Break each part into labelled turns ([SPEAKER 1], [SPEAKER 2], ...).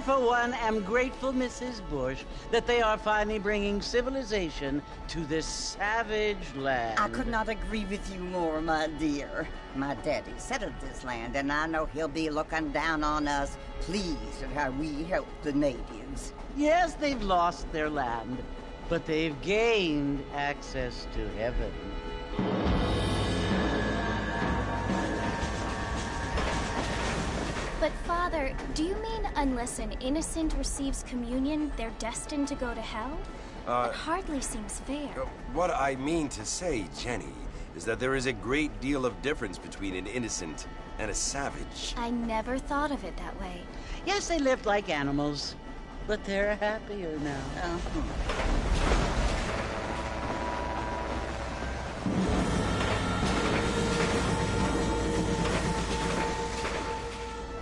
[SPEAKER 1] for one, am grateful, Mrs. Bush, that they are finally bringing civilization to this savage land.
[SPEAKER 2] I could not agree with you more, my dear. My daddy settled this land, and I know he'll be looking down on us, pleased at how we help the natives.
[SPEAKER 1] Yes, they've lost their land, but they've gained access to heaven.
[SPEAKER 3] But, Father, do you mean unless an innocent receives communion, they're destined to go to hell? That hardly seems fair.
[SPEAKER 4] What I mean to say, Jenny, is that there is a great deal of difference between an innocent and a savage.
[SPEAKER 3] I never thought of it that way.
[SPEAKER 1] Yes, they lived like animals, but they're happier now.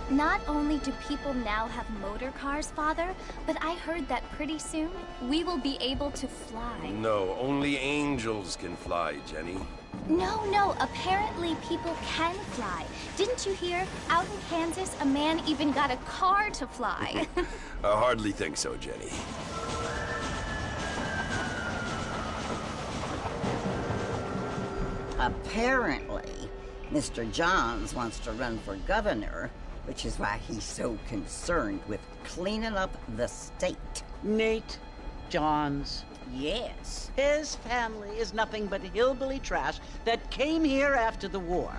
[SPEAKER 3] Not only do people now have motor cars, Father, but I heard that pretty soon we will be able to fly.
[SPEAKER 4] No, only angels can fly, Jenny.
[SPEAKER 3] No, apparently people can fly. Didn't you hear? Out in Kansas, a man even got a car to fly.
[SPEAKER 4] I hardly think so, Jenny.
[SPEAKER 2] Apparently, Mr. Johns wants to run for governor, which is why he's so concerned with cleaning up the state.
[SPEAKER 1] Nate Johns.
[SPEAKER 2] Yes.
[SPEAKER 1] His family is nothing but hillbilly trash that came here after the war.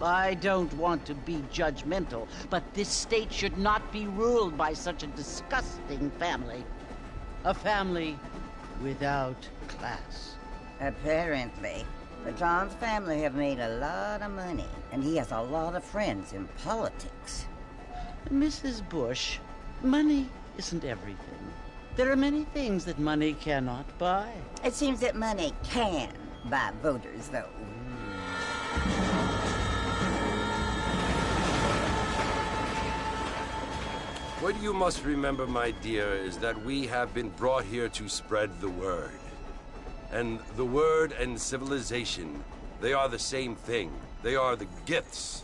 [SPEAKER 1] I don't want to be judgmental, but this state should not be ruled by such a disgusting family. A family without class.
[SPEAKER 2] Apparently. The Johns family have made a lot of money, and he has a lot of friends in politics.
[SPEAKER 1] Mrs. Bush, money isn't everything. There are many things that money cannot buy.
[SPEAKER 2] It seems that money can buy voters, though.
[SPEAKER 4] What you must remember, my dear, is that we have been brought here to spread the word. And the word and civilization, they are the same thing. They are the gifts.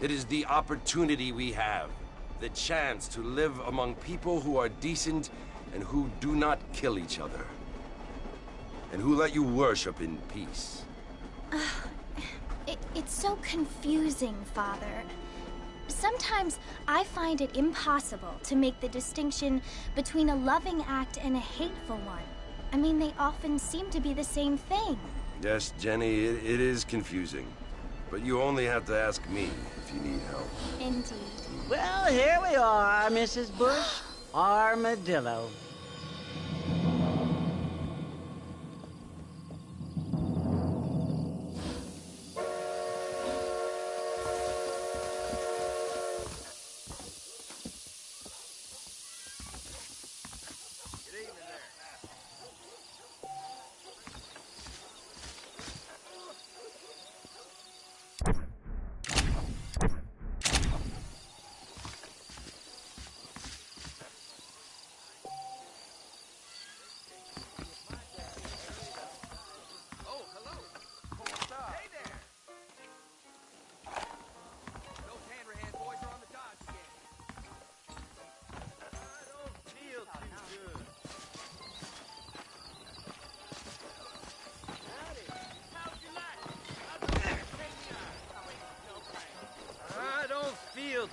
[SPEAKER 4] It is the opportunity we have, the chance to live among people who are decent and who do not kill each other, and who let you worship in peace.
[SPEAKER 3] It's so confusing, Father. Sometimes I find it impossible to make the distinction between a loving act and a hateful one. I mean, they often seem to be the same thing.
[SPEAKER 4] Yes, Jenny, it is confusing. But you only have to ask me if you need help.
[SPEAKER 3] Indeed.
[SPEAKER 1] Well, here we are, Mrs. Bush. Armadillo.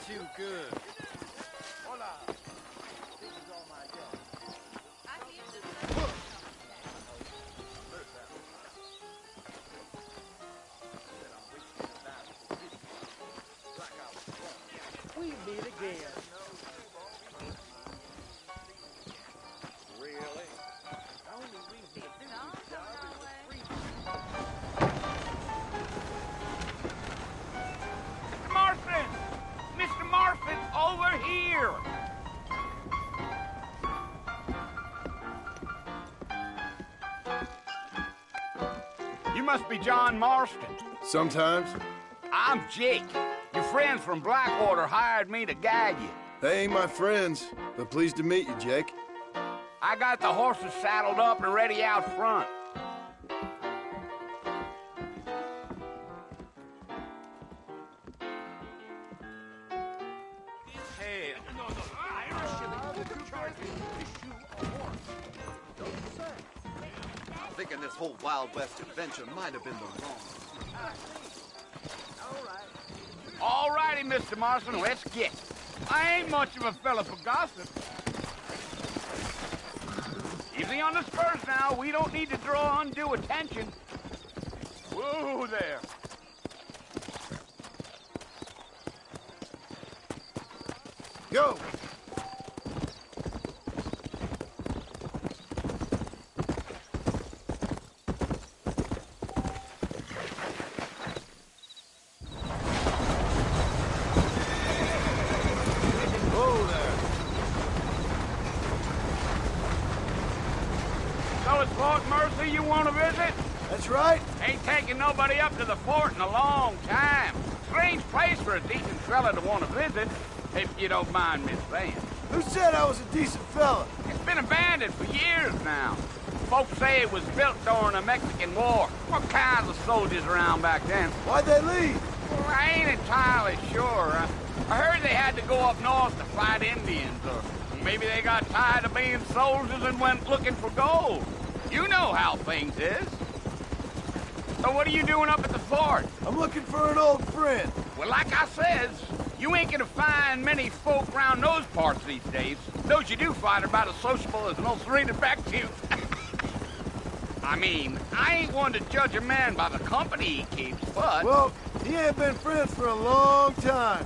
[SPEAKER 5] Too good.
[SPEAKER 1] We meet again.
[SPEAKER 5] Really? Mr. Marfin, over here! You must be John Marston.
[SPEAKER 6] Sometimes.
[SPEAKER 5] I'm Jake. Your friends from Blackwater hired me to guide you.
[SPEAKER 6] They ain't my friends, but pleased to meet you, Jake.
[SPEAKER 5] I got the horses saddled up and ready out front.
[SPEAKER 7] thinking this whole Wild West adventure might have been the wrong.
[SPEAKER 5] All righty, Mr. Marston, let's get. I ain't much of a fella for gossip. Easy on the spurs now. We don't need to draw undue attention. Whoa there.
[SPEAKER 6] Go!
[SPEAKER 5] So it's Fort Mercy you want to visit?
[SPEAKER 6] That's right.
[SPEAKER 5] Ain't taking nobody up to the fort in a long time. Strange place for a decent fella to want to visit, if you don't mind me saying.
[SPEAKER 6] Who said I was a decent fella?
[SPEAKER 5] It's been abandoned for years now. Folks say it was built during the Mexican War. What kinds of soldiers around back then?
[SPEAKER 6] Why'd they leave?
[SPEAKER 5] Well, I ain't entirely sure. I heard they had to go up north to fight Indians, or maybe they got tired of being soldiers and went looking for gold. You know how things is. So what are you doing up at the fort?
[SPEAKER 6] I'm looking for an old friend.
[SPEAKER 5] Well, like I says, you ain't gonna find many folk around those parts these days. Those you do find are about as sociable as an old serene back to you. I mean, I ain't one to judge a man by the company he keeps, but...
[SPEAKER 6] Well, he ain't been friends for a long time.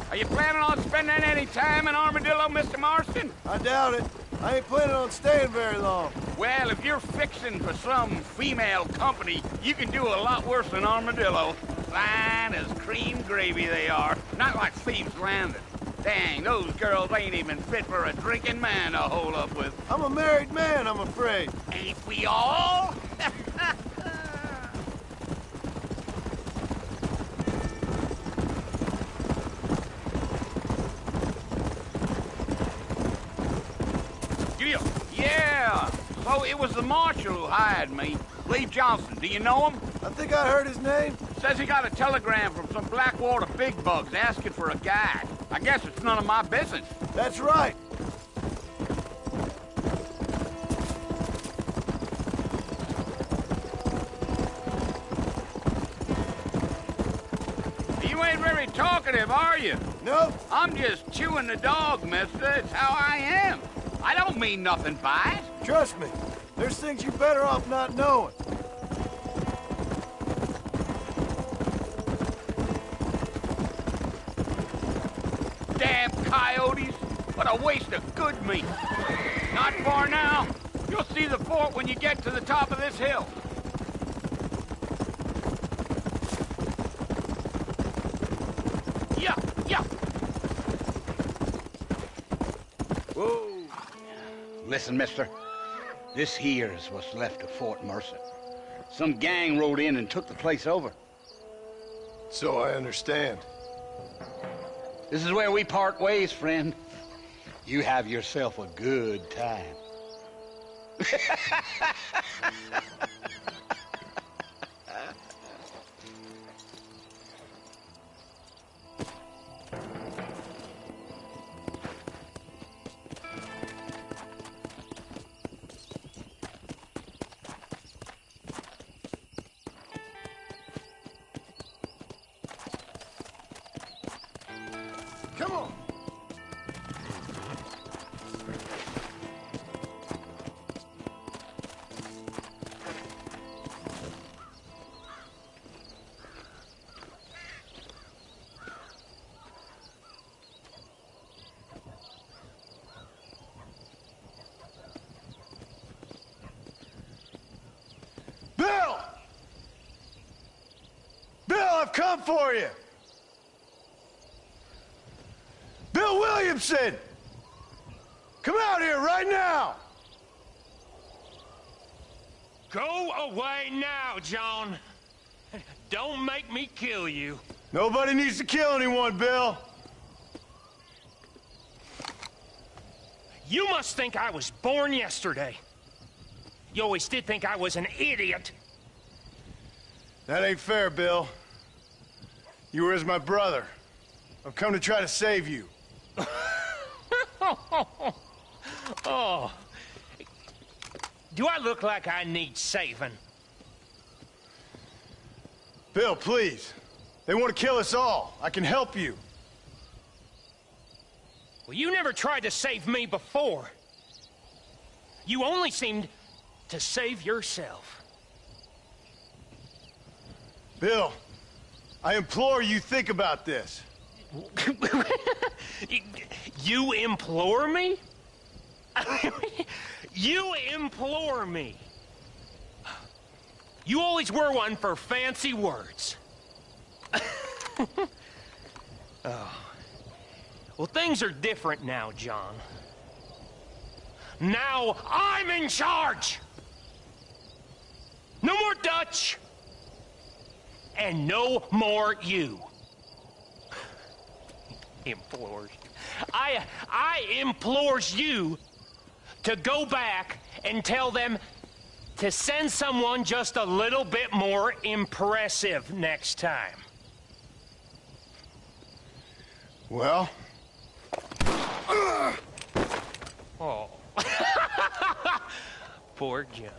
[SPEAKER 5] Are you planning on spending any time in Armadillo, Mr. Marston?
[SPEAKER 6] I doubt it. I ain't planning on staying very long.
[SPEAKER 5] Well, if you're fixing for some female company, you can do a lot worse than Armadillo. Fine as cream gravy they are. Not like Thieves Landing. Dang, those girls ain't even fit for a drinking man to hold up with.
[SPEAKER 6] I'm a married man, I'm afraid.
[SPEAKER 5] Ain't we all? Yeah, so it was the marshal who hired me. Lee Johnson, do you know him?
[SPEAKER 6] I think I heard his name.
[SPEAKER 5] Says he got a telegram from some Blackwater big bugs asking for a guide. I guess it's none of my business.
[SPEAKER 6] That's right.
[SPEAKER 5] You ain't very talkative, are you?
[SPEAKER 6] Nope.
[SPEAKER 5] I'm just chewing the dog, mister. It's how I am. I don't mean nothing by it.
[SPEAKER 6] Trust me. There's things you're better off not knowing.
[SPEAKER 5] Damn coyotes. What a waste of good meat. Not far now. You'll see the fort when you get to the top of this hill. Yeah, yeah. Whoa. Listen, mister. This here is what's left of Fort Mercy. Some gang rode in and took the place over.
[SPEAKER 6] So I understand.
[SPEAKER 5] This is where we part ways, friend. You have yourself a good time.
[SPEAKER 6] Come on. Bill! Bill, I've come for you! Bill Williamson! Come out here right now!
[SPEAKER 8] Go away now, John. Don't make me kill you.
[SPEAKER 6] Nobody needs to kill anyone, Bill.
[SPEAKER 8] You must think I was born yesterday. You always did think I was an idiot.
[SPEAKER 6] That ain't fair, Bill. You were as my brother. I've come to try to save you.
[SPEAKER 8] Oh. Do I look like I need saving?
[SPEAKER 6] Bill, please. They want to kill us all. I can help you.
[SPEAKER 8] Well, you never tried to save me before. You only seemed to save yourself.
[SPEAKER 6] Bill, I implore you think about this.
[SPEAKER 8] You implore me? You implore me. You always were one for fancy words. Oh. Well, things are different now, John. Now I'm in charge! No more Dutch! And no more you. Implores. I implores you to go back and tell them to send someone just a little bit more impressive next time.
[SPEAKER 6] Well?
[SPEAKER 8] Oh. Poor John.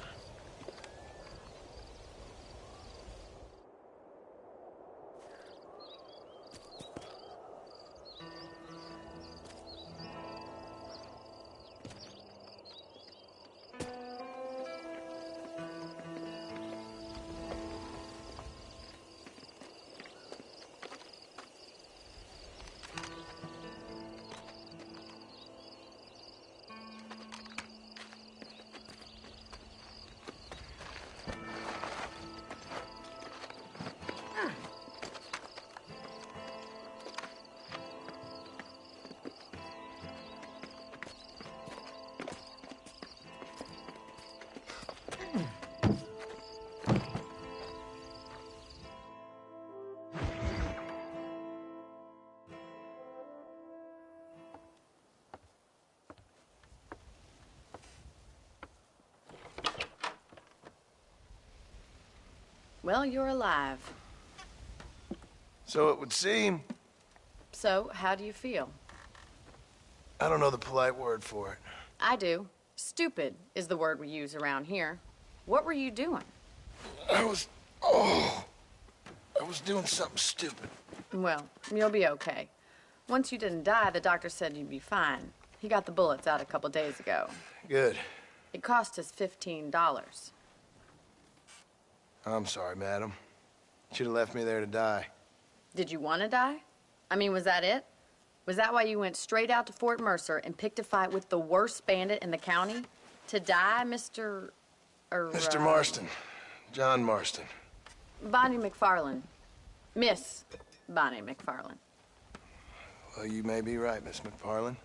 [SPEAKER 9] Well, you're alive.
[SPEAKER 6] So it would seem.
[SPEAKER 9] So, how do you feel?
[SPEAKER 6] I don't know the polite word for it.
[SPEAKER 9] I do. Stupid is the word we use around here. What were you doing?
[SPEAKER 6] I was doing something stupid.
[SPEAKER 9] Well, you'll be okay. Once you didn't die, the doctor said you'd be fine. He got the bullets out a couple days ago.
[SPEAKER 6] Good.
[SPEAKER 9] It cost us $15.
[SPEAKER 6] I'm sorry, madam. Should have left me there to die.
[SPEAKER 9] Did you want to die? I mean, was that it? Was that why you went straight out to Fort Mercer and picked a fight with the worst bandit in the county? To die, Mr.
[SPEAKER 6] Mr. Marston. John Marston.
[SPEAKER 9] Bonnie McFarland. Miss Bonnie McFarland.
[SPEAKER 6] Well, you may be right, Miss McFarland.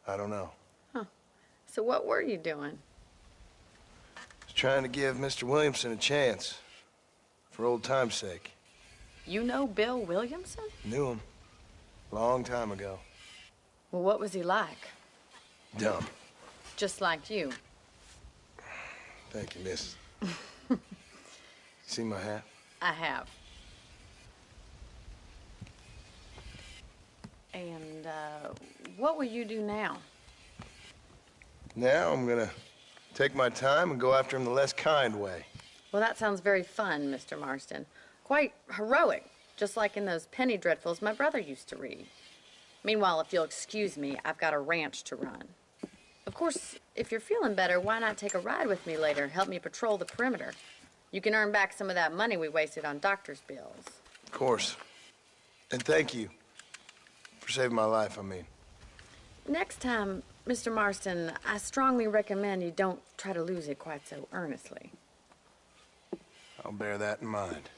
[SPEAKER 6] I don't know.
[SPEAKER 9] Huh. So what were you doing?
[SPEAKER 6] I was trying to give Mr. Williamson a chance. For old time's sake.
[SPEAKER 9] You know Bill Williamson?
[SPEAKER 6] Knew him. Long time ago.
[SPEAKER 9] Well, what was he like?
[SPEAKER 6] Dumb.
[SPEAKER 9] Just like you.
[SPEAKER 6] Thank you, miss. See my hat?
[SPEAKER 9] I have. And, what will you do now?
[SPEAKER 6] Now I'm gonna take my time and go after him the less kind way.
[SPEAKER 9] Well, that sounds very fun, Mr. Marston. Quite heroic, just like in those penny dreadfuls my brother used to read. Meanwhile, if you'll excuse me, I've got a ranch to run. Of course, if you're feeling better, why not take a ride with me later and help me patrol the perimeter? You can earn back some of that money we wasted on doctor's bills.
[SPEAKER 6] Of course. And thank you for saving my life, I mean.
[SPEAKER 9] Next time, Mr. Marston, I strongly recommend you don't try to lose it quite so earnestly.
[SPEAKER 6] I'll bear that in mind.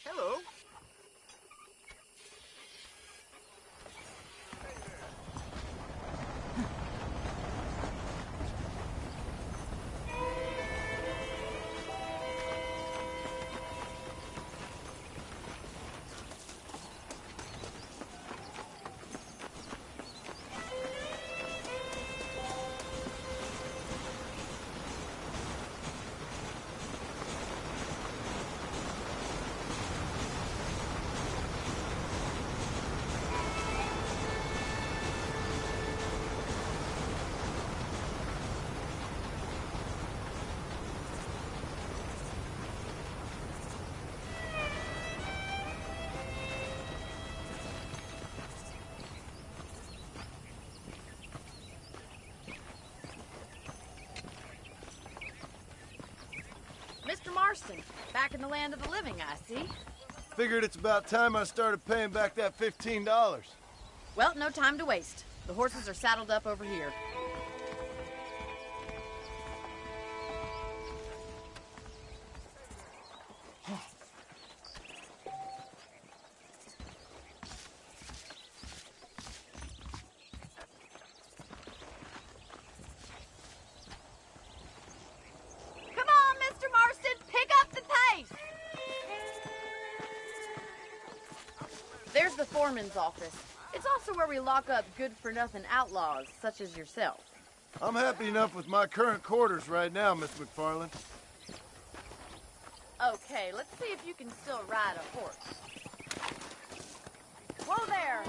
[SPEAKER 7] Hello.
[SPEAKER 9] Marston. Back in the land of the living, I see.
[SPEAKER 6] Figured it's about time I started paying back that $15.
[SPEAKER 9] Well, no time to waste. The horses are saddled up over here. There's the foreman's office. It's also where we lock up good-for-nothing outlaws, such as yourself.
[SPEAKER 6] I'm happy enough with my current quarters right now, Miss McFarland.
[SPEAKER 9] Okay, let's see if you can still ride a horse. Whoa there!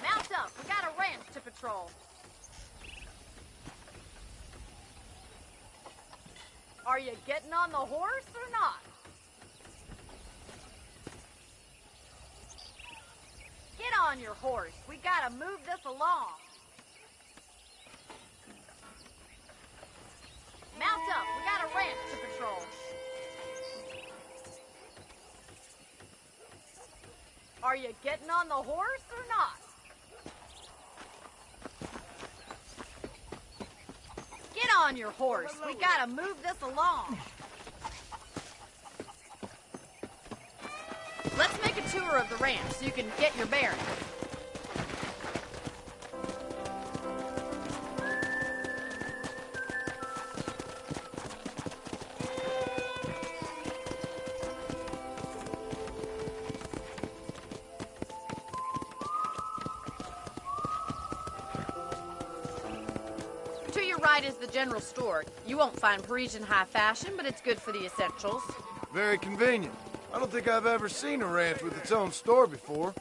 [SPEAKER 9] Mount up, we got a ranch to patrol. Are you getting on the horse or not? Get on your horse. We gotta move this along. Mount up. We got a ranch to patrol. Are you getting on the horse or not? Get on your horse. We gotta move this along. Let's make a tour of the ranch so you can get your bearings. To your right is the general store. You won't find Parisian high fashion, but it's good for the essentials.
[SPEAKER 6] Very convenient. I don't think I've ever seen a ranch with its own store before.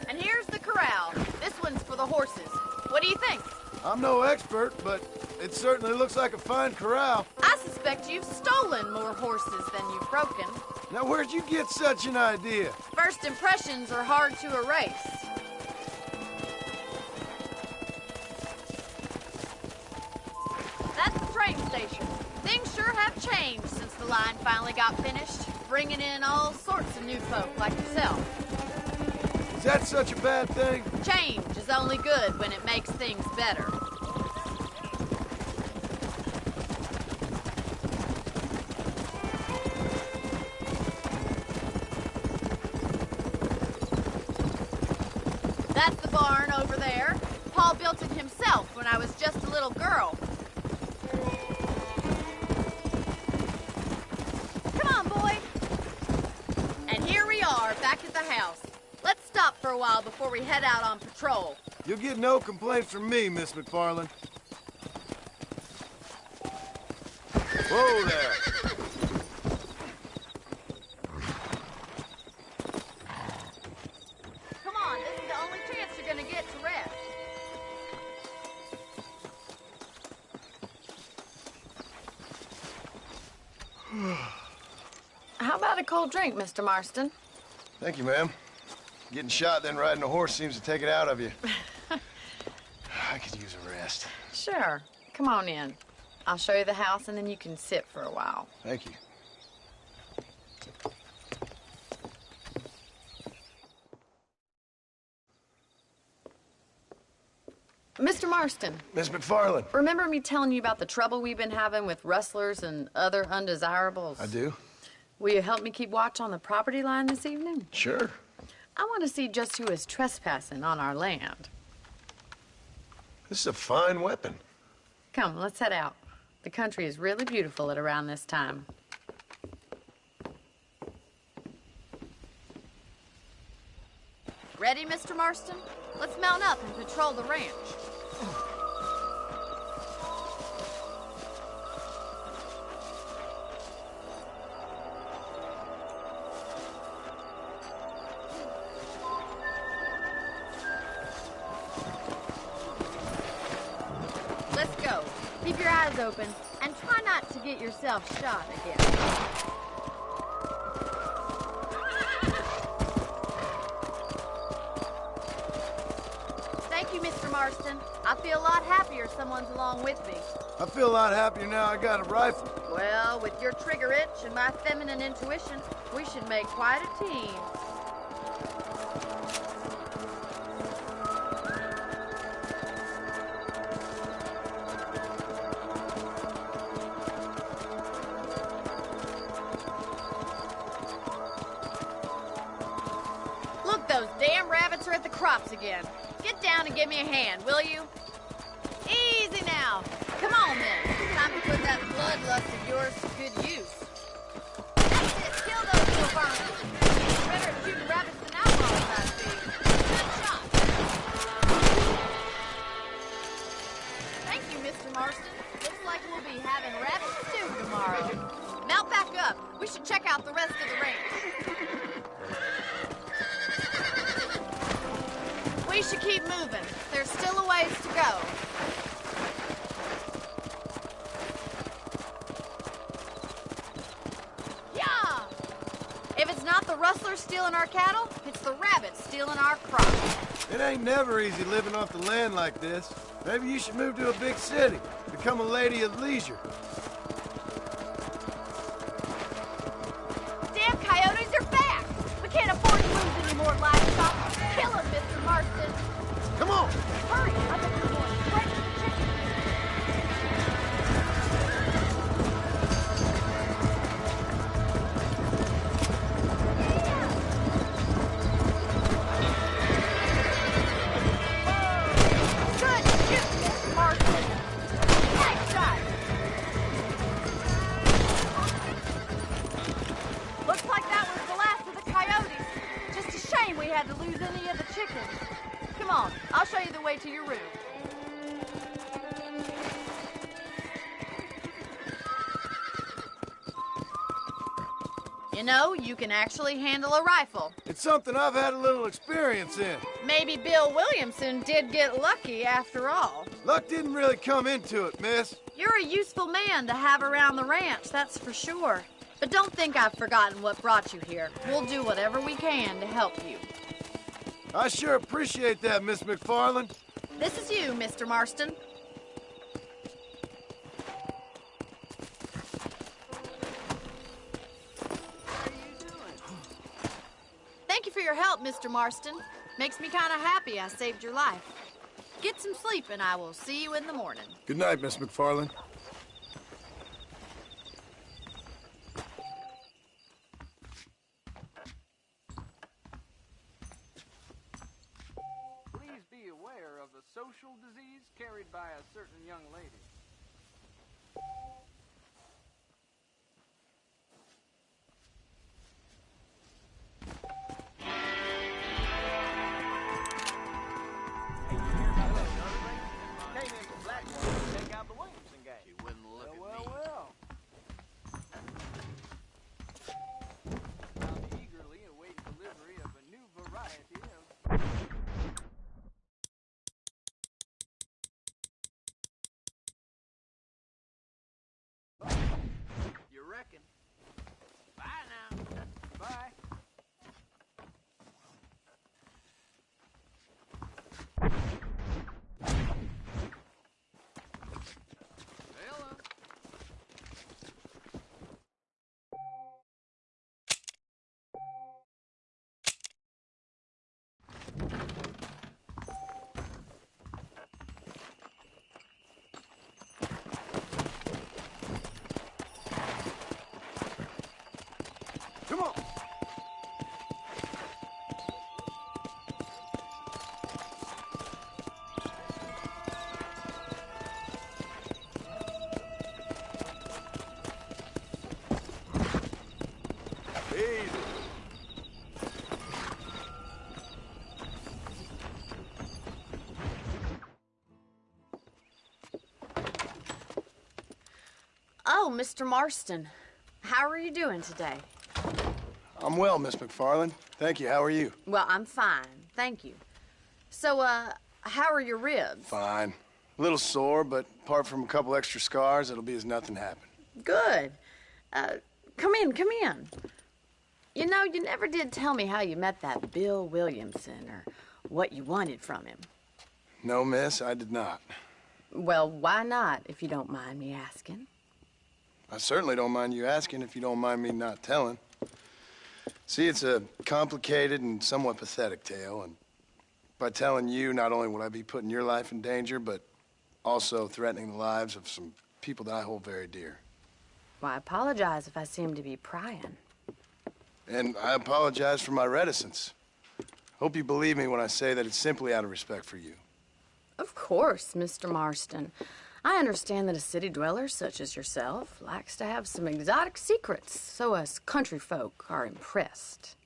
[SPEAKER 9] And here's the corral. This one's for the horses. What do you think?
[SPEAKER 6] I'm no expert, but it certainly looks like a fine corral.
[SPEAKER 9] I suspect you've stolen more horses than you've broken.
[SPEAKER 6] Now, where'd you get such an idea?
[SPEAKER 9] First impressions are hard to erase. That's the train station. Things sure have changed since the line finally got finished, bringing in all sorts of new folk like yourself.
[SPEAKER 6] Is that such a bad thing?
[SPEAKER 9] Change is only good when it makes things better. That's the barn over there. Paul built it himself when I was just a little girl. Come on, boy. And here we are, back at the house. Let's stop for a while before we head out on patrol.
[SPEAKER 6] You'll get no complaints from me, Miss McFarland. Whoa there.
[SPEAKER 9] Come on, this is the only chance you're gonna get to rest. How about a cold drink, Mr. Marston?
[SPEAKER 6] Thank you, ma'am. Getting shot, then riding a horse seems to take it out of you. I could use a rest.
[SPEAKER 9] Sure. Come on in. I'll show you the house, and then you can sit for a while.
[SPEAKER 6] Thank you.
[SPEAKER 9] Mr. Marston.
[SPEAKER 6] Miss McFarland.
[SPEAKER 9] Remember me telling you about the trouble we've been having with rustlers and other undesirables?
[SPEAKER 6] I do.
[SPEAKER 9] Will you help me keep watch on the property line this evening?
[SPEAKER 6] Sure.
[SPEAKER 9] I want to see just who is trespassing on our land.
[SPEAKER 6] This is a fine weapon.
[SPEAKER 9] Come, let's head out. The country is really beautiful at around this time. Ready, Mr. Marston? Let's mount up and patrol the ranch. Let's go. Keep your eyes open and try not to get yourself shot again. Marston. I feel a lot happier someone's along with me.
[SPEAKER 6] I feel a lot happier now I got a rifle.
[SPEAKER 9] Well, with your trigger itch and my feminine intuition, we should make quite a team. Look, those damn rabbits are at the crops again. Get down and give me a hand, will you? Easy now. Come on, then. Time to put that bloodlust of yours to good use. That's it. Kill those little vermin. You're better at shooting rabbits than outlaws, I see. Good shot. Thank you, Mr. Marston. Looks like we'll be having rabbit stew tomorrow. Mount back up. We should check out the rest of the range. We should keep moving. There's still a ways to go. Yeah! If it's not the rustlers stealing our cattle, it's the rabbits stealing our crops.
[SPEAKER 6] It ain't never easy living off the land like this. Maybe you should move to a big city. Become a lady of leisure.
[SPEAKER 9] Damn coyotes are back! We can't afford to lose any more livestock. Kill them, Mr. Marston.
[SPEAKER 6] Come on!
[SPEAKER 9] Hurry! I bet you're going straight to the chicken. Good shoot, Mr. Marston. Nice shot. Looks like that was the last of the coyotes. Just a shame we had to lose any of the chickens. Come on, I'll show you the way to your room. You know, you can actually handle a rifle.
[SPEAKER 6] It's something I've had a little experience in.
[SPEAKER 9] Maybe Bill Williamson did get lucky after all.
[SPEAKER 6] Luck didn't really come into it, miss.
[SPEAKER 9] You're a useful man to have around the ranch, that's for sure. But don't think I've forgotten what brought you here. We'll do whatever we can to help you.
[SPEAKER 6] I sure appreciate that, Miss McFarland.
[SPEAKER 9] This is you, Mr. Marston. Thank you for your help, Mr. Marston. Makes me kind of happy I saved your life. Get some sleep and I will see you in the morning.
[SPEAKER 6] Good night, Miss McFarland.
[SPEAKER 10] Please be aware of a social disease carried by a certain young lady. Reckon. Bye now. Bye. Hello.
[SPEAKER 6] Come on! Easy.
[SPEAKER 9] Oh, Mr. Marston. How are you doing today?
[SPEAKER 6] I'm well, Miss McFarland. Thank you. How are you?
[SPEAKER 9] Well, I'm fine. Thank you. So, how are your ribs?
[SPEAKER 6] Fine. A little sore, but apart from a couple extra scars, it'll be as nothing happened.
[SPEAKER 9] Good. Come in, come in. You know, you never did tell me how you met that Bill Williamson or what you wanted from him.
[SPEAKER 6] No, miss, I did not.
[SPEAKER 9] Well, why not, if you don't mind me asking?
[SPEAKER 6] I certainly don't mind you asking if you don't mind me not telling. See, it's a complicated and somewhat pathetic tale, and by telling you, not only would I be putting your life in danger, but also threatening the lives of some people that I hold very dear.
[SPEAKER 9] Well, I apologize if I seem to be prying.
[SPEAKER 6] And I apologize for my reticence. Hope you believe me when I say that it's simply out of respect for you.
[SPEAKER 9] Of course, Mr. Marston. I understand that a city dweller such as yourself likes to have some exotic secrets, so us country folk are impressed.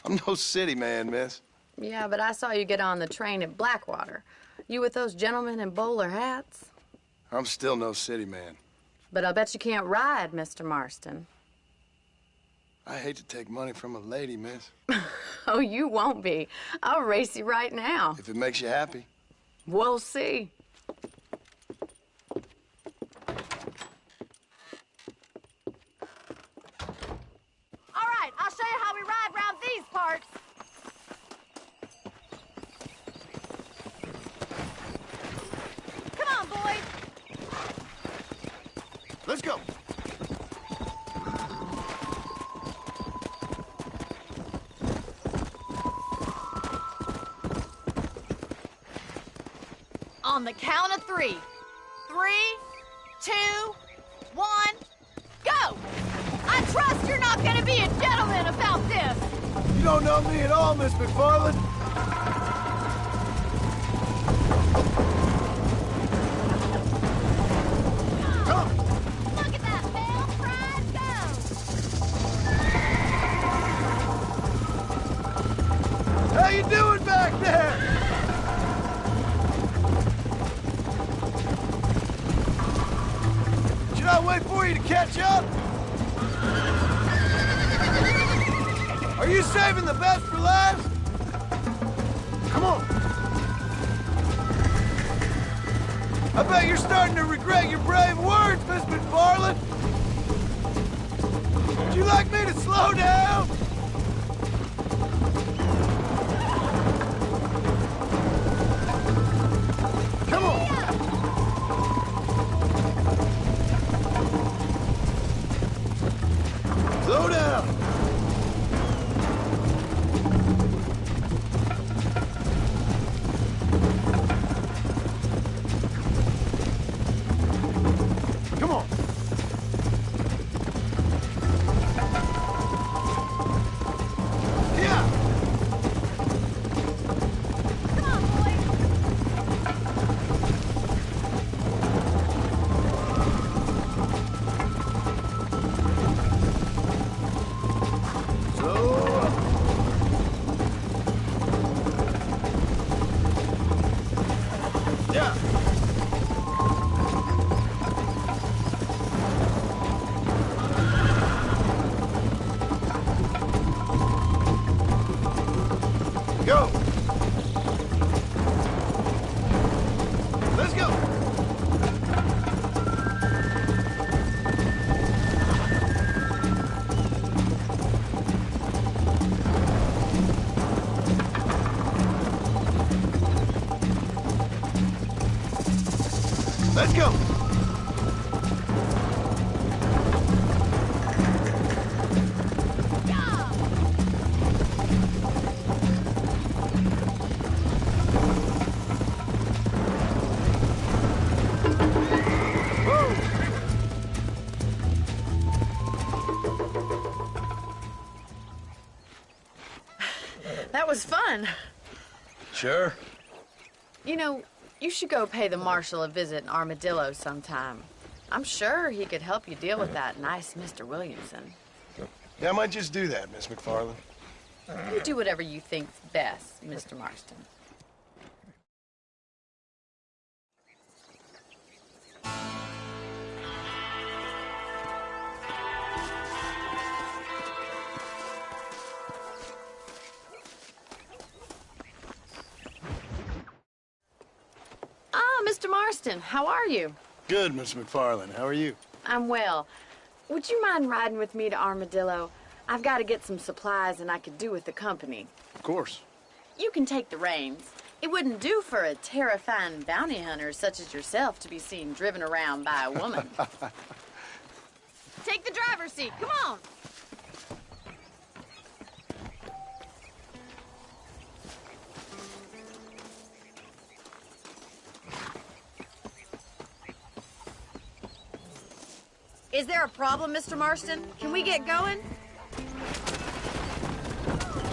[SPEAKER 6] I'm no city man, miss.
[SPEAKER 9] Yeah, but I saw you get on the train at Blackwater. You with those gentlemen in bowler hats?
[SPEAKER 6] I'm still no city man.
[SPEAKER 9] But I'll bet you can't ride, Mr. Marston.
[SPEAKER 6] I hate to take money from a lady, miss.
[SPEAKER 9] Oh, you won't be. I'll race you right now.
[SPEAKER 6] If it makes you happy.
[SPEAKER 9] We'll see.
[SPEAKER 11] All right, I'll show you how we ride round these parts. Come on, boys.
[SPEAKER 6] Let's go.
[SPEAKER 11] On the count of 3. 3, 2, 1, go! I trust you're not gonna be a gentleman about this.
[SPEAKER 6] You don't know me at all, Miss McFarland. Come!
[SPEAKER 11] Look at that, Bill. Pride go!
[SPEAKER 6] How you doing back there? Should I wait for you to catch up? Are you saving the best for last? Come on. I bet you're starting to regret your brave words, Miss McFarland. Would you like me to slow down? Come on. Slow down. Come on. Yeah.
[SPEAKER 11] Come on, boys.
[SPEAKER 6] Slow up. Yeah. Go. Let's go. Let's go. Whoa.
[SPEAKER 9] That was fun.
[SPEAKER 6] Sure.
[SPEAKER 9] You know, you should go pay the marshal a visit in Armadillo sometime. I'm sure he could help you deal with that nice Mr. Williamson.
[SPEAKER 6] Yeah, I might just do that, Miss McFarland.
[SPEAKER 9] You do whatever you think's best, Mr. Marston. Ah, Mr. Marston, how are you?
[SPEAKER 6] Good, Miss McFarland. How are you?
[SPEAKER 9] I'm well. Would you mind riding with me to Armadillo? I've got to get some supplies and I could do with the company.
[SPEAKER 6] Of course.
[SPEAKER 9] You can take the reins. It wouldn't do for a terrifying bounty hunter such as yourself to be seen driven around by a woman. Take the driver's seat. Come on. Is there a problem, Mr. Marston? Can we get going?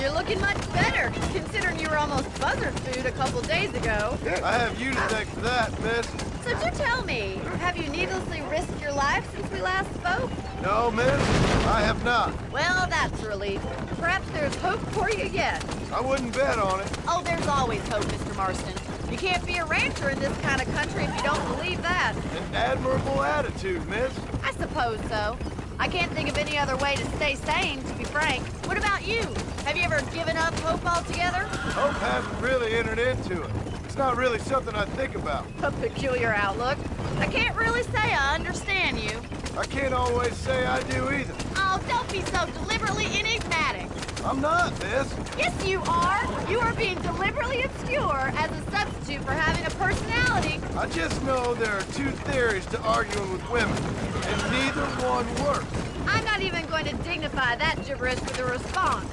[SPEAKER 9] You're looking much better, considering you were almost buzzard food a couple days ago.
[SPEAKER 6] I have you to thank for that, miss.
[SPEAKER 9] So do tell me, have you needlessly risked your life since we last spoke?
[SPEAKER 6] No, miss, I have not.
[SPEAKER 9] Well, that's a relief. Perhaps there's hope for you yet.
[SPEAKER 6] I wouldn't bet on it.
[SPEAKER 9] Oh, there's always hope, Mr. Marston. You can't be a rancher in this kind of country if you don't believe that.
[SPEAKER 6] An admirable attitude, miss.
[SPEAKER 9] I suppose so. I can't think of any other way to stay sane, to be frank. What about you? Have you ever given up hope altogether?
[SPEAKER 6] Hope hasn't really entered into it. It's not really something I think about.
[SPEAKER 9] A peculiar outlook. I can't really say I understand you.
[SPEAKER 6] I can't always say I do either.
[SPEAKER 9] Oh, don't be so deliberately enigmatic.
[SPEAKER 6] I'm not, miss.
[SPEAKER 9] Yes, you are. You are being deliberately obscure as a substitute for having a personality.
[SPEAKER 6] I just know there are two theories to arguing with women, and neither one works.
[SPEAKER 9] I'm not even going to dignify that gibberish with a response.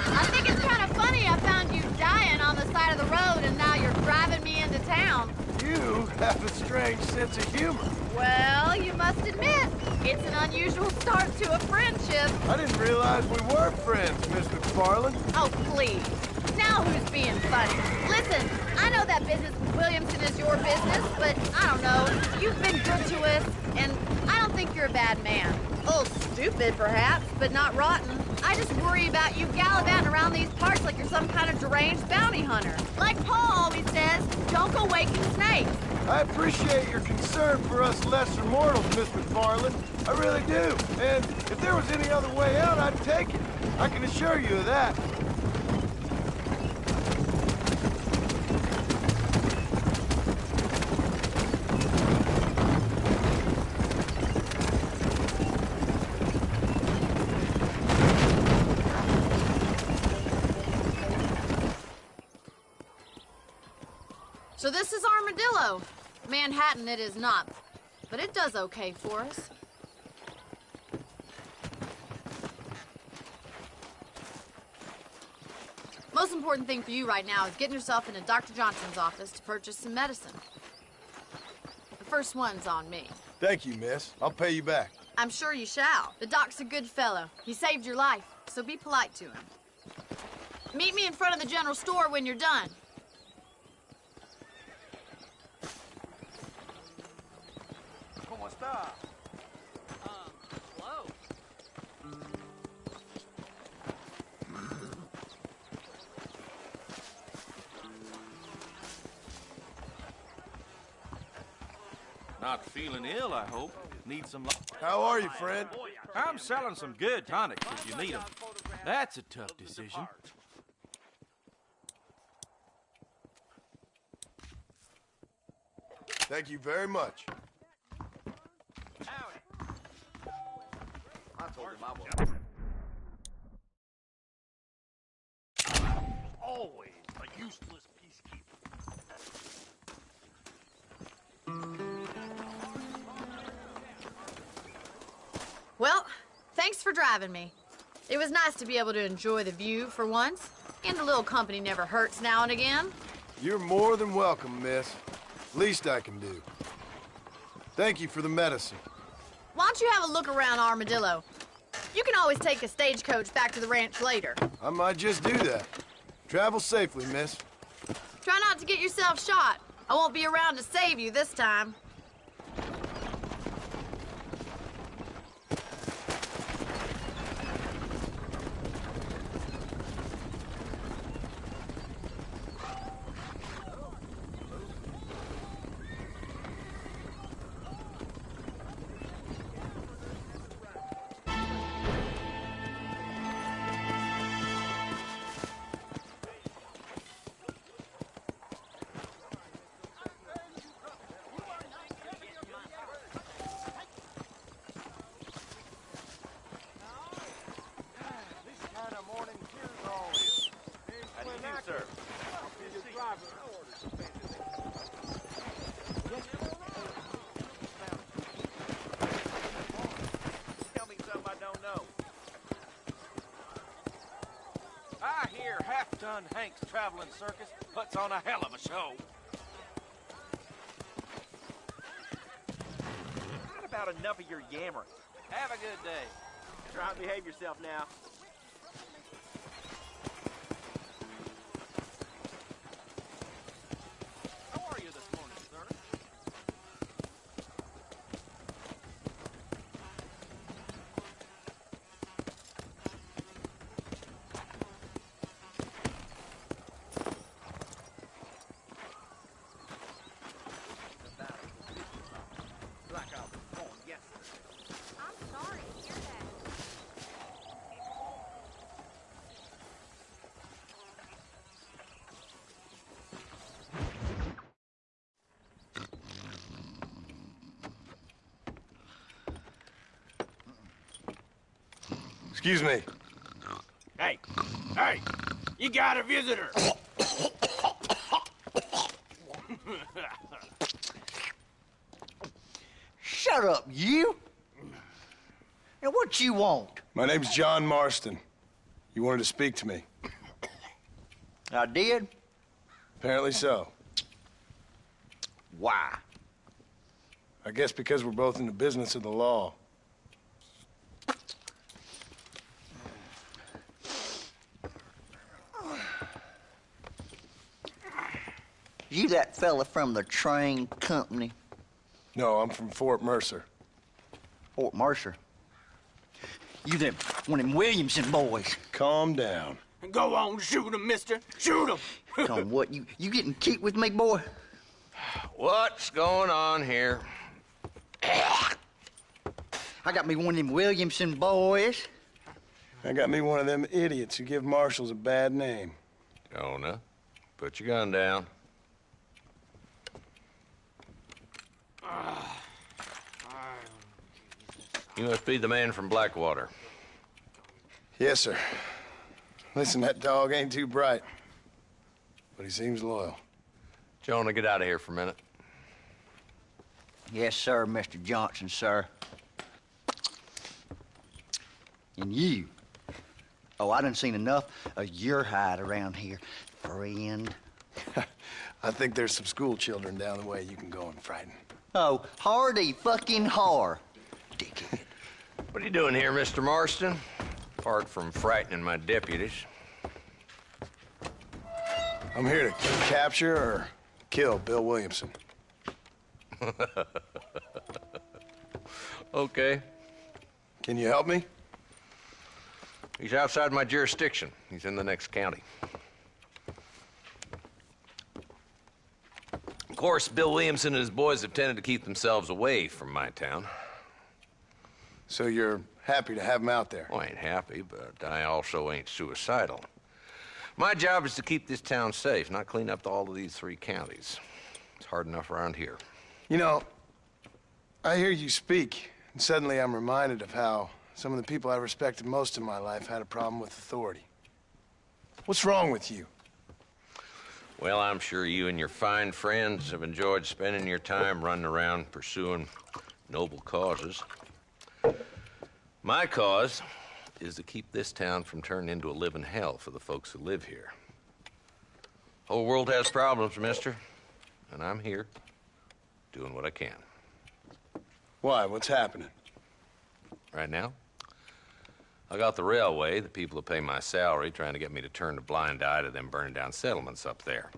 [SPEAKER 9] I think it's kind of funny I found you dying on the side of the road and now you're driving me into town.
[SPEAKER 6] You have a strange sense of humor.
[SPEAKER 9] Well, you must admit, it's an unusual start to a friendship.
[SPEAKER 6] I didn't realize we were friends, Miss McFarland.
[SPEAKER 9] Oh, please. Now who's being funny? Listen, I know that business with Williamson is your business, but I don't know. You've been good to us, and I don't think you're a bad man. A little stupid, perhaps, but not rotten. I just worry about you gallivanting around these parts like you're some kind of deranged bounty hunter. Like Paul always says, don't go waking snakes.
[SPEAKER 6] I appreciate your concern for us lesser mortals, Miss McFarland. I really do. And if there was any other way out, I'd take it. I can assure you of that.
[SPEAKER 9] So this is Armadillo. Manhattan it is not, but it does okay for us. Most important thing for you right now is getting yourself into Dr. Johnson's office to purchase some medicine. The first one's on me.
[SPEAKER 6] Thank you, miss. I'll pay you back.
[SPEAKER 9] I'm sure you shall. The doc's a good fellow. He saved your life, so be polite to him. Meet me in front of the general store when you're done.
[SPEAKER 7] ¿Cómo está?
[SPEAKER 10] Hello.
[SPEAKER 12] Not feeling ill, I hope. Need some...
[SPEAKER 6] How are you, friend?
[SPEAKER 12] I'm selling some good tonics if you need them. That's a tough decision.
[SPEAKER 6] Thank you very much.
[SPEAKER 7] I told him I was.
[SPEAKER 10] Always a useless peacekeeper.
[SPEAKER 9] Well, thanks for driving me. It was nice to be able to enjoy the view for once, and a little company never hurts now and again.
[SPEAKER 6] You're more than welcome, miss. Least I can do. Thank you for the medicine.
[SPEAKER 9] Why don't you have a look around Armadillo? You can always take a stagecoach back to the ranch later.
[SPEAKER 6] I might just do that. Travel safely, miss.
[SPEAKER 9] Try not to get yourself shot. I won't be around to save you this time.
[SPEAKER 12] son Hank's traveling circus puts on a hell of a show. What about enough of your yammering? Have a good day. Try and behave yourself now. How are you this morning, sir?
[SPEAKER 6] Excuse me.
[SPEAKER 12] Hey, hey, you got a visitor.
[SPEAKER 13] Shut up, you! Now, what you want?
[SPEAKER 6] My name's John Marston. You wanted to speak to me.
[SPEAKER 13] I did?
[SPEAKER 6] Apparently so.
[SPEAKER 13] Why?
[SPEAKER 6] I guess because we're both in the business of the law.
[SPEAKER 13] You that fella from the train company?
[SPEAKER 6] No, I'm from Fort Mercer.
[SPEAKER 13] Fort Mercer? You them one of them Williamson boys?
[SPEAKER 6] Calm down.
[SPEAKER 12] Go on, shoot him, mister. Shoot him.
[SPEAKER 13] Come on, what, you getting kicked with me, boy?
[SPEAKER 14] What's going on here?
[SPEAKER 13] I got me one of them Williamson boys.
[SPEAKER 6] I got me one of them idiots who give marshals a bad name.
[SPEAKER 14] Jonah, put your gun down. You must be the man from Blackwater.
[SPEAKER 6] Yes, sir. Listen, that dog ain't too bright, but he seems loyal.
[SPEAKER 14] Jonah, get out of here for a minute.
[SPEAKER 13] Yes, sir, Mr. Johnson, sir. And you. Oh, I done seen enough of your hide around here, friend.
[SPEAKER 6] I think there's some school children down the way you can go and frighten.
[SPEAKER 13] Oh, hardy fucking har.
[SPEAKER 14] Dickhead. What are you doing here, Mr. Marston? Apart from frightening my deputies.
[SPEAKER 6] I'm here to capture or kill Bill Williamson.
[SPEAKER 14] Okay.
[SPEAKER 6] Can you help me?
[SPEAKER 14] He's outside my jurisdiction. He's in the next county. Of course, Bill Williamson and his boys have tended to keep themselves away from my town.
[SPEAKER 6] So you're happy to have him out there?
[SPEAKER 14] Well, I ain't happy, but I also ain't suicidal. My job is to keep this town safe, not clean up all of these 3 counties. It's hard enough around here.
[SPEAKER 6] You know, I hear you speak, and suddenly I'm reminded of how some of the people I respected most in my life had a problem with authority. What's wrong with you?
[SPEAKER 14] Well, I'm sure you and your fine friends have enjoyed spending your time running around pursuing noble causes. My cause is to keep this town from turning into a living hell for the folks who live here. Whole world has problems, mister, and I'm here doing what I can.
[SPEAKER 6] Why? What's happening?
[SPEAKER 14] Right now, I got the railway, the people who pay my salary, trying to get me to turn a blind eye to them burning down settlements up there.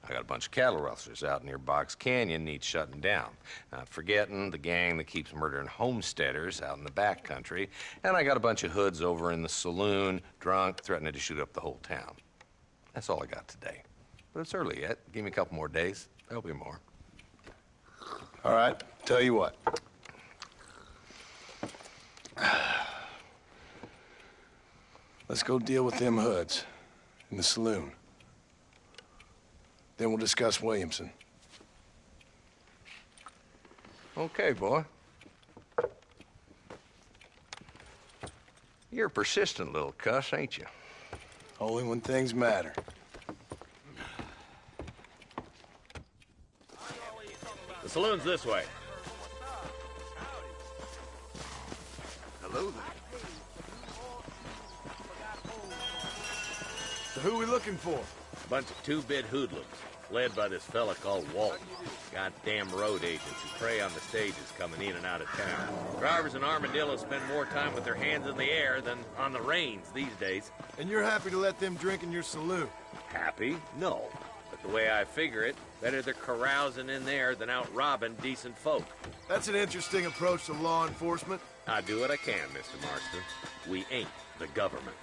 [SPEAKER 14] I got a bunch of cattle rustlers out near Box Canyon needs shutting down. Not forgetting the gang that keeps murdering homesteaders out in the back country. And I got a bunch of hoods over in the saloon, drunk, threatening to shoot up the whole town. That's all I got today. But it's early yet. Give me a couple more days. There'll be more.
[SPEAKER 6] All right, tell you what. Let's go deal with them hoods in the saloon. Then we'll discuss Williamson.
[SPEAKER 14] Okay, boy. You're a persistent little cuss, ain't you?
[SPEAKER 6] Only when things matter.
[SPEAKER 12] The saloon's this way.
[SPEAKER 5] Hello there.
[SPEAKER 6] So who we looking for?
[SPEAKER 14] Bunch of two-bit hoodlums, led by this fella called Walton. Goddamn road agents who prey on the stages coming in and out of town. Drivers in Armadillo spend more time with their hands in the air than on the reins these days.
[SPEAKER 6] And you're happy to let them drink in your saloon?
[SPEAKER 14] Happy? No. But the way I figure it, better they're carousing in there than out robbing decent folk.
[SPEAKER 6] That's an interesting approach to law enforcement.
[SPEAKER 14] I do what I can, Mr. Marston. We ain't the government.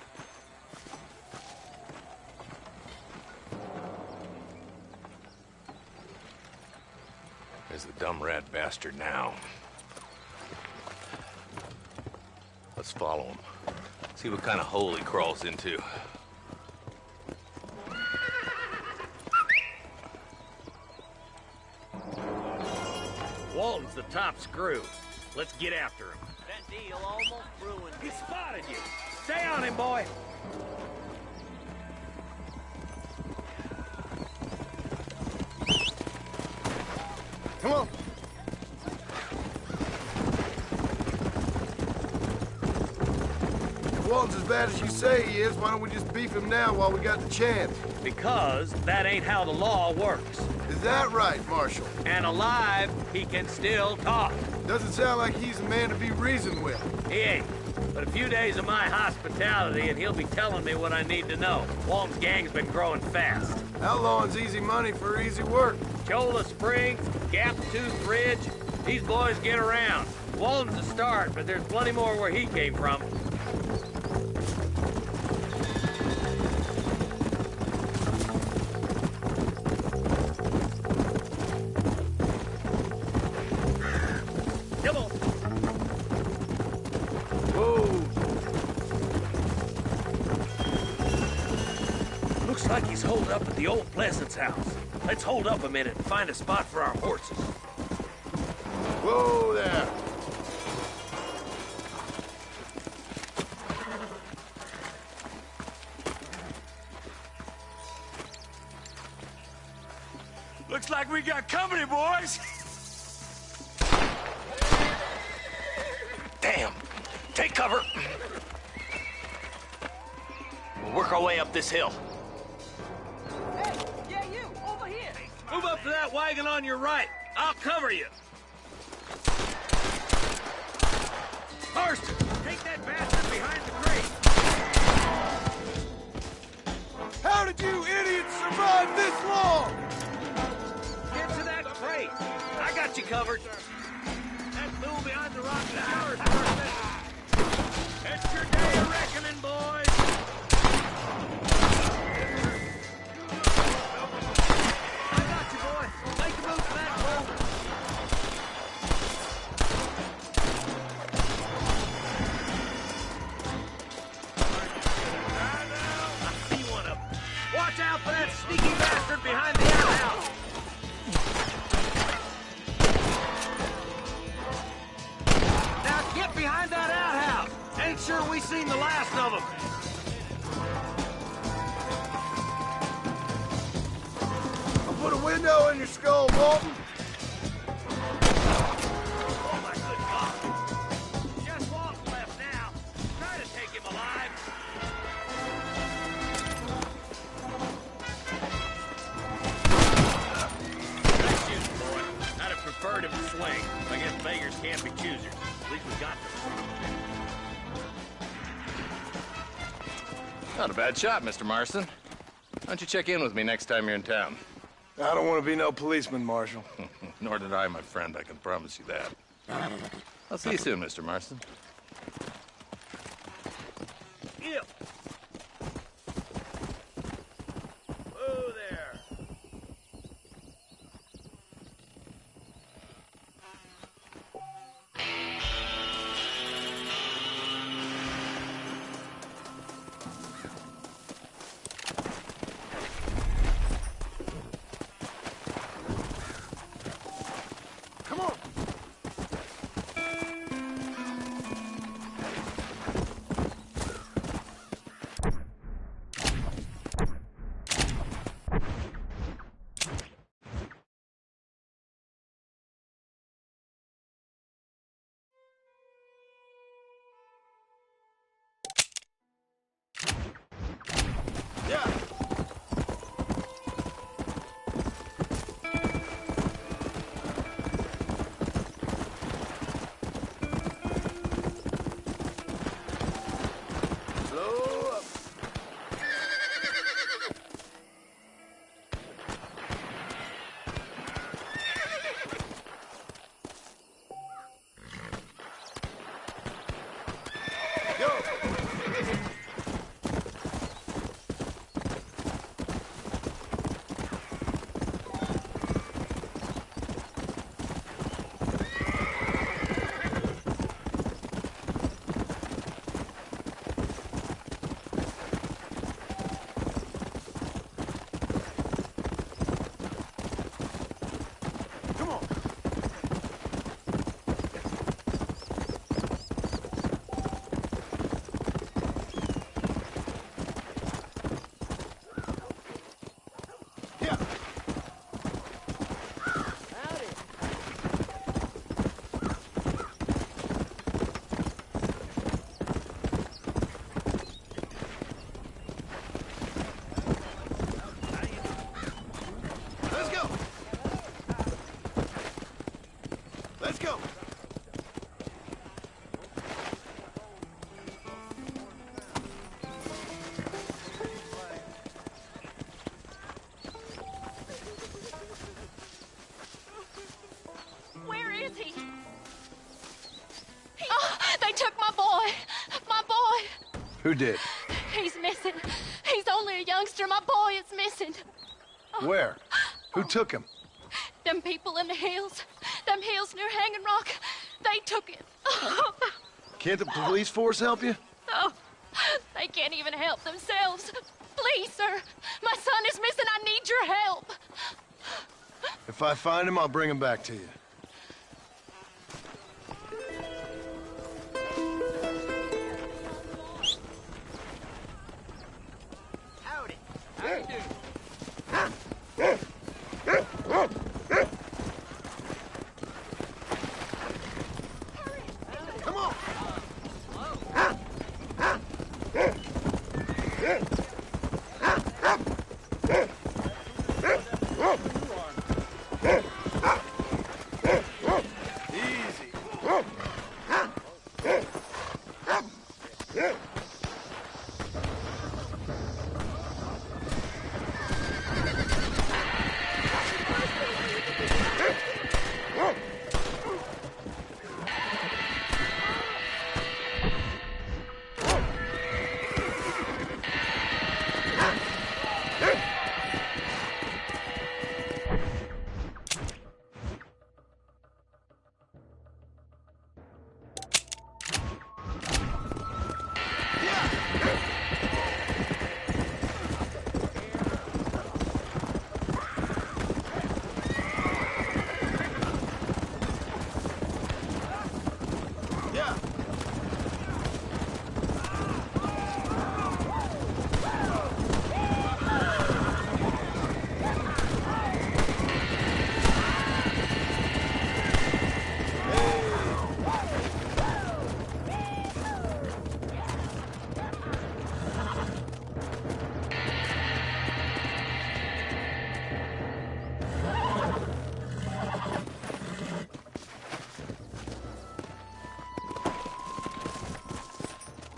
[SPEAKER 14] There's the dumb rat bastard now. Let's follow him. See what kind of hole he crawls into. Walton's the top screw. Let's get after him.
[SPEAKER 7] That deal almost ruined
[SPEAKER 14] He spotted you. Stay on him, boy.
[SPEAKER 6] Come on. If Walton's as bad as you say he is, why don't we just beef him now while we got the chance?
[SPEAKER 14] Because that ain't how the law works.
[SPEAKER 6] Is that right, Marshal?
[SPEAKER 14] And alive, he can still talk.
[SPEAKER 6] Doesn't sound like he's a man to be reasoned with.
[SPEAKER 14] He ain't. But a few days of my hospitality and he'll be telling me what I need to know. Walton's gang's been growing fast.
[SPEAKER 6] Outlawing's easy money for easy work.
[SPEAKER 14] Cholla Springs, Gap Tooth Ridge, these boys get around. Walton's a start, but there's plenty more where he came from. Come on.
[SPEAKER 6] Whoa.
[SPEAKER 14] Looks like he's holed up at the old Pleasance house. Let's hold up a minute and find a spot for our horses.
[SPEAKER 6] Whoa there.
[SPEAKER 7] Looks like we got company, boys.
[SPEAKER 8] Damn. Take cover. We'll work our way up this hill.
[SPEAKER 10] Hey, yeah, you, over here.
[SPEAKER 14] Move up to that wagon on your right. I'll cover you. Marston, take that bastard behind the crate.
[SPEAKER 6] How did you idiots survive this long?
[SPEAKER 14] Get to that crate. I got you covered. That fool behind the rock tower is perfect. It's your day of reckoning, boys. I got you, boy. Make a move for that pole. I see one of them. Watch out for that sneaky bastard behind the outhouse. Now get behind that outhouse. Ain't sure we seen the last of them.
[SPEAKER 6] I'll put a window in your skull, Walton.
[SPEAKER 14] Oh my good God. Just Walton left now. Try to take him alive. Nice shooting, boy. I'd have preferred him to swing. I guess beggars can't be choosers. At least we got them.
[SPEAKER 15] Not a bad shot, Mr. Marston. Why don't you check in with me next time you're in town?
[SPEAKER 6] I don't want to be no policeman, Marshal.
[SPEAKER 15] Nor did I, my friend. I can promise you that. I'll see you soon, Mr. Marston.
[SPEAKER 14] Yep. Whoa there.
[SPEAKER 6] Come on. Who did?
[SPEAKER 11] He's missing. He's only a youngster. My boy is missing.
[SPEAKER 6] Where? Who took him?
[SPEAKER 11] Them people in the hills. Them hills near Hanging Rock. They took it.
[SPEAKER 6] Can't the police force help you?
[SPEAKER 11] Oh, they can't even help themselves. Please, sir. My son is missing. I need your help.
[SPEAKER 6] If I find him, I'll bring him back to you.
[SPEAKER 10] Howdy. How you doing?
[SPEAKER 6] Come on!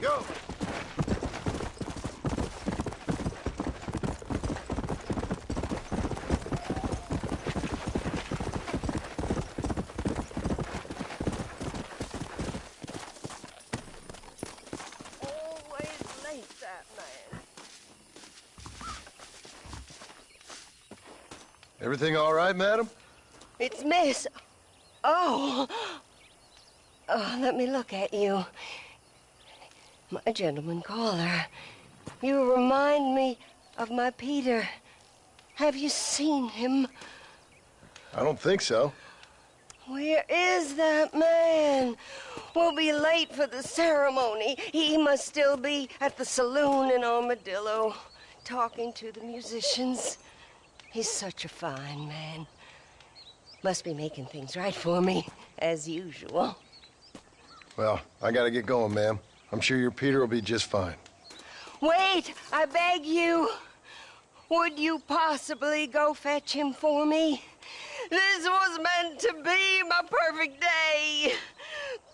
[SPEAKER 6] Go!
[SPEAKER 16] Always late, that man.
[SPEAKER 6] Everything all right, madam?
[SPEAKER 16] It's Miss. Oh. Oh, let me look at you. My gentleman caller. You remind me of my Peter. Have you seen him?
[SPEAKER 6] I don't think so.
[SPEAKER 16] Where is that man? We'll be late for the ceremony. He must still be at the saloon in Armadillo, talking to the musicians. He's such a fine man. Must be making things right for me, as usual.
[SPEAKER 6] Well, I gotta get going, ma'am. I'm sure your Peter will be just fine.
[SPEAKER 16] Wait, I beg you. Would you possibly go fetch him for me? This was meant to be my perfect day.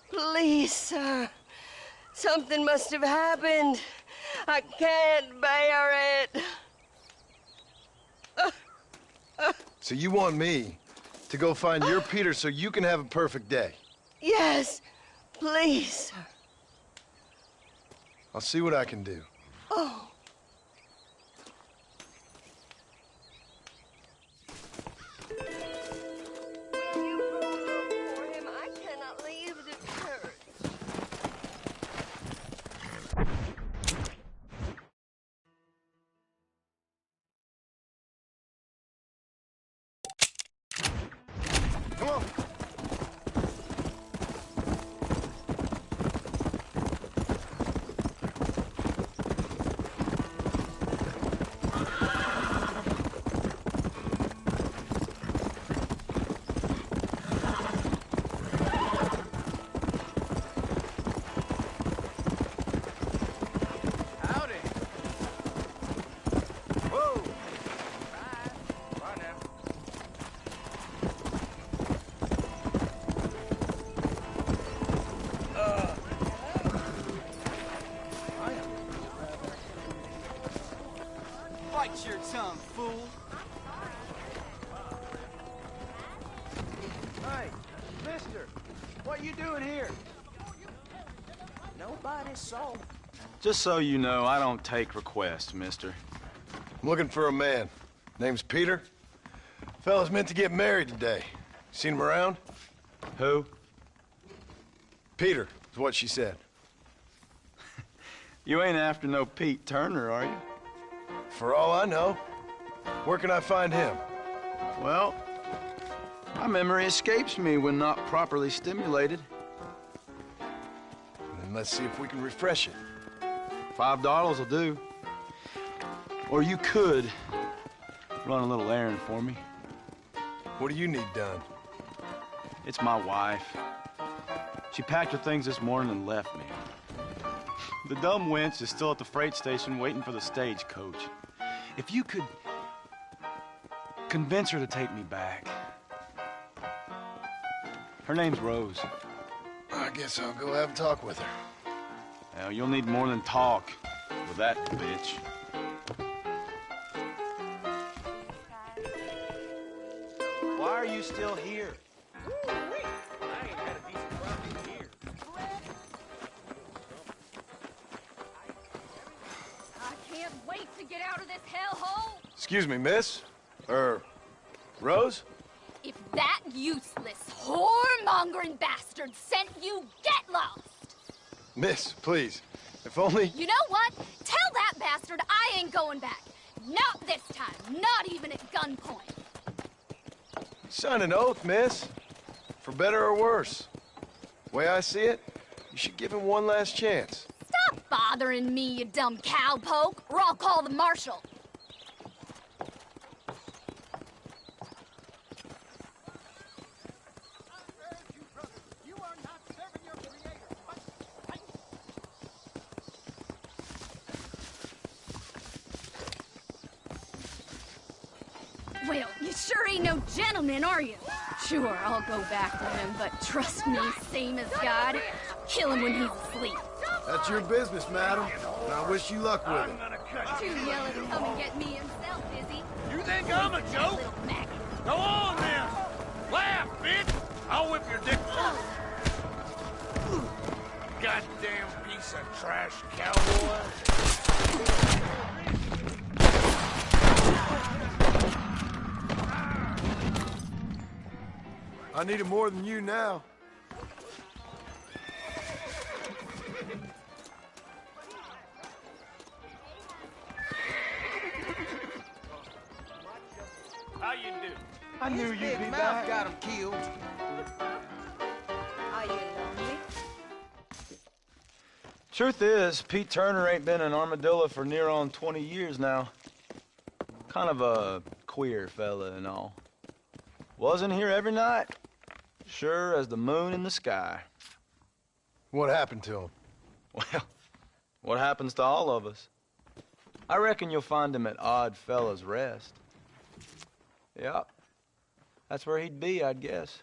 [SPEAKER 16] Please, sir. Something must have happened. I can't bear it.
[SPEAKER 6] So you want me to go find your Peter so you can have a perfect day?
[SPEAKER 16] Yes, please, sir.
[SPEAKER 6] I'll see what I can do.
[SPEAKER 16] Oh. Will you go look for him? I cannot leave the church.
[SPEAKER 6] Come on.
[SPEAKER 10] Bite your tongue, fool.
[SPEAKER 17] Hey, mister, what you doing here? Nobody saw. Just so you know, I don't take requests, mister.
[SPEAKER 6] I'm looking for a man. Name's Peter. Fella's meant to get married today. Seen him around?
[SPEAKER 17] Who?
[SPEAKER 6] Peter, is what she said.
[SPEAKER 17] You ain't after no Pete Turner, are you?
[SPEAKER 6] For all I know. Where can I find him?
[SPEAKER 17] Well, my memory escapes me when not properly stimulated.
[SPEAKER 6] Then let's see if we can refresh it.
[SPEAKER 17] $5 will do. Or you could run a little errand for me.
[SPEAKER 6] What do you need done?
[SPEAKER 17] It's my wife. She packed her things this morning and left me. The dumb wench is still at the freight station waiting for the stagecoach. If you could convince her to take me back. Her name's Rose.
[SPEAKER 6] I guess I'll go have a talk with her.
[SPEAKER 17] Well, you'll need more than talk with that bitch. Why are you still here?
[SPEAKER 11] I can't wait to get out of this hellhole.
[SPEAKER 6] Excuse me, miss? Rose?
[SPEAKER 11] If that useless, whoremongering bastard sent you, get lost!
[SPEAKER 6] Miss, please. If only...
[SPEAKER 11] You know what? Tell that bastard I ain't going back. Not this time. Not even at gunpoint.
[SPEAKER 6] Sign an oath, miss. For better or worse. Way I see it, you should give him one last chance.
[SPEAKER 11] Stop bothering me, you dumb cowpoke, or I'll call the marshal. Well, you sure ain't no gentleman, are you? Sure, I'll go back to him, but trust me, same as God, kill him when he's asleep.
[SPEAKER 6] That's your business, madam. And I wish you luck with it.
[SPEAKER 11] Too yellow to come and get me himself, is he?
[SPEAKER 7] You think I'm a joke? Go on, then. Laugh, bitch. I'll whip your dick. Goddamn piece of trash, cowboy.
[SPEAKER 6] I need it more than you now.
[SPEAKER 7] How you do?
[SPEAKER 17] I knew you'd be back.
[SPEAKER 7] Got him killed.
[SPEAKER 16] Are you lonely?
[SPEAKER 17] Truth is, Pete Turner ain't been in Armadillo for near on 20 years now. Kind of a queer fella and all. Wasn't here every night. Sure as the moon in the sky.
[SPEAKER 6] What happened to him?
[SPEAKER 17] Well, what happens to all of us? I reckon you'll find him at Odd Fella's Rest. Yep. That's where he'd be, I'd guess.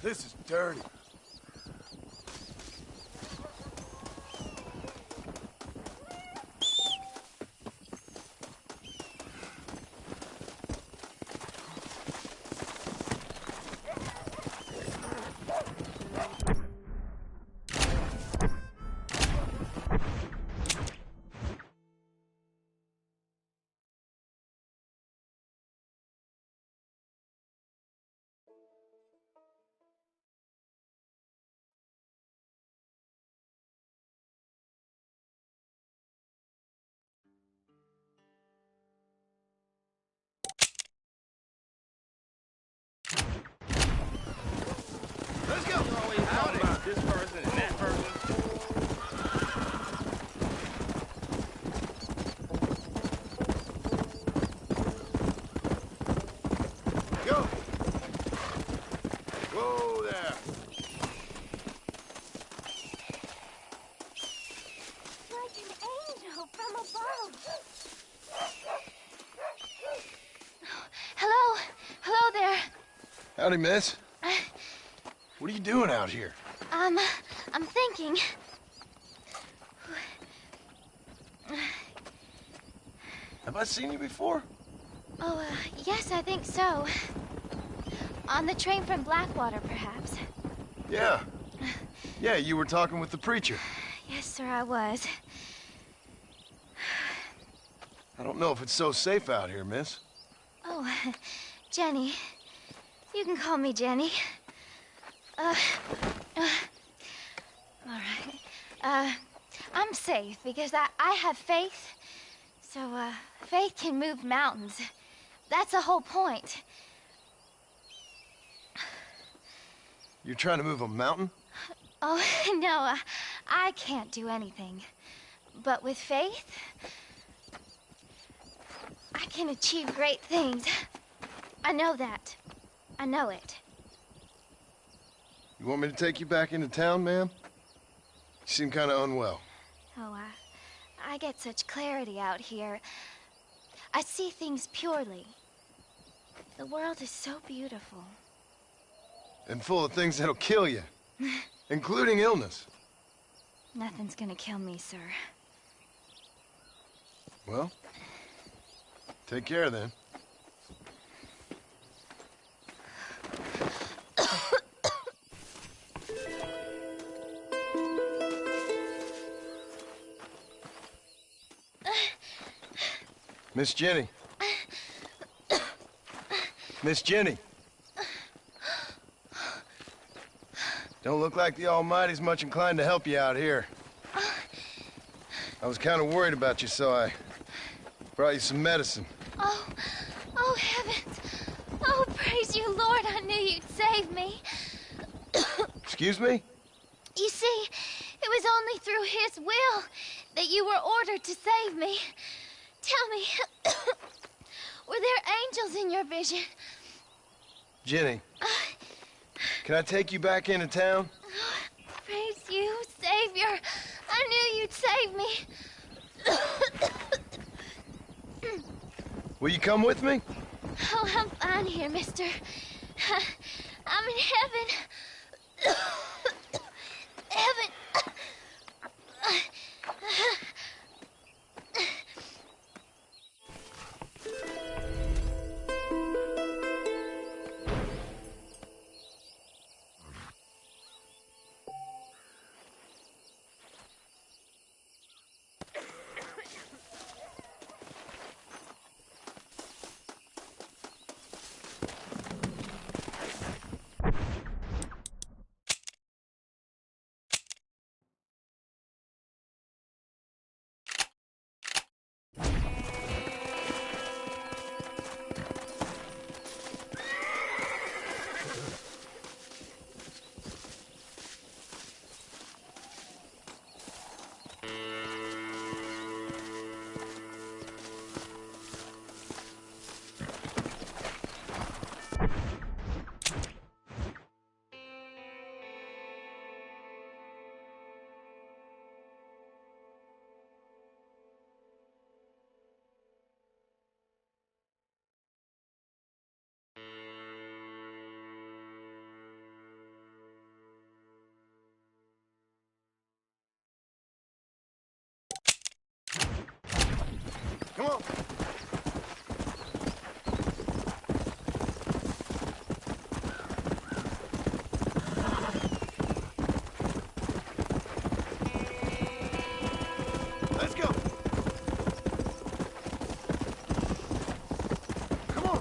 [SPEAKER 6] This is dirty.
[SPEAKER 7] Let's go. Always talking about this person and that person.
[SPEAKER 6] Go. Whoa there.
[SPEAKER 3] Like an angel from above. Hello? Hello there.
[SPEAKER 6] Howdy, miss. What are you doing out here?
[SPEAKER 3] I'm thinking.
[SPEAKER 6] Have I seen you before?
[SPEAKER 3] Oh, yes, I think so. On the train from Blackwater, perhaps.
[SPEAKER 6] Yeah. Yeah, you were talking with the preacher.
[SPEAKER 3] Yes, sir, I was.
[SPEAKER 6] I don't know if it's so safe out here, miss.
[SPEAKER 3] Oh, Jenny. You can call me Jenny. All right. I'm safe because I have faith. So, faith can move mountains. That's the whole point.
[SPEAKER 6] You're trying to move a mountain?
[SPEAKER 3] Oh, no, I can't do anything. But with faith, I can achieve great things. I know that. I know it.
[SPEAKER 6] You want me to take you back into town, ma'am? You seem kind of unwell.
[SPEAKER 3] Oh, I get such clarity out here. I see things purely. The world is so beautiful.
[SPEAKER 6] And full of things that'll kill you, including illness.
[SPEAKER 3] Nothing's gonna kill me, sir.
[SPEAKER 6] Well, take care then. Miss Jenny. Miss Jenny. Don't look like the Almighty's much inclined to help you out here. I was kind of worried about you, so I brought you some medicine.
[SPEAKER 3] Oh, heavens. Oh, praise you, Lord. I knew you'd save me.
[SPEAKER 6] Excuse me?
[SPEAKER 3] You see, it was only through his will that you were ordered to save me. Tell me, were there angels in your vision?
[SPEAKER 6] Jenny, can I take you back into town?
[SPEAKER 3] Praise you, Savior. I knew you'd save me.
[SPEAKER 6] Will you come with me?
[SPEAKER 3] Oh, I'm fine here, mister. I'm in heaven. Heaven.
[SPEAKER 6] Come on. Let's go. Come on.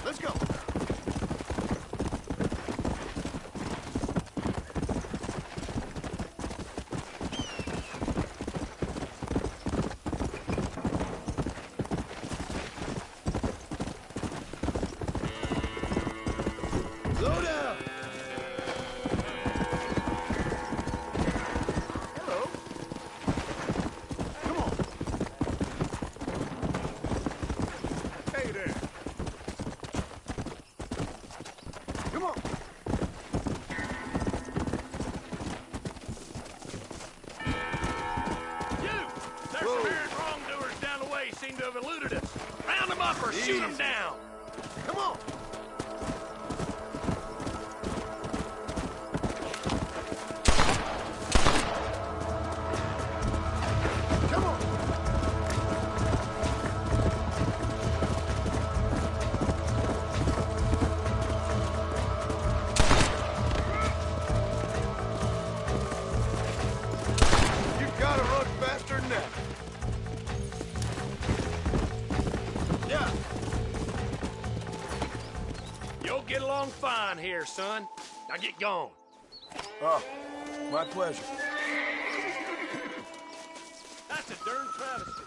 [SPEAKER 6] Let's go. Slow down. Hello. Come on. Hey there. Come on.
[SPEAKER 7] You! There's some errant wrongdoers down the way seem to have eluded us. Round them up or shoot them down.
[SPEAKER 6] Come on. Come on. You gotta run faster than that. Yeah.
[SPEAKER 7] You'll get along fine here, son. Now get going.
[SPEAKER 6] Oh, my pleasure.
[SPEAKER 7] That's a darn travesty.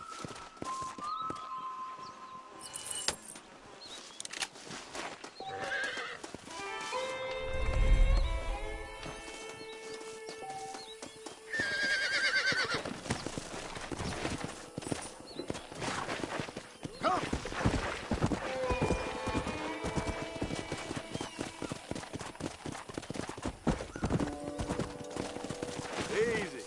[SPEAKER 6] Come.
[SPEAKER 7] Easy.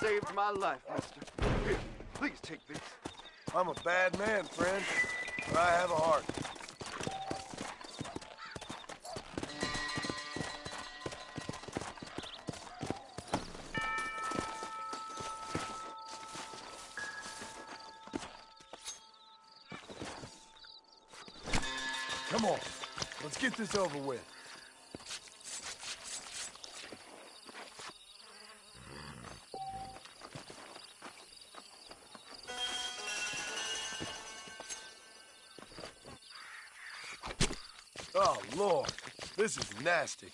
[SPEAKER 18] saved my life, mister. Here, please take this.
[SPEAKER 6] I'm a bad man, friend, but I have a heart. Come on, let's get this over with. Oh, Lord, this is nasty.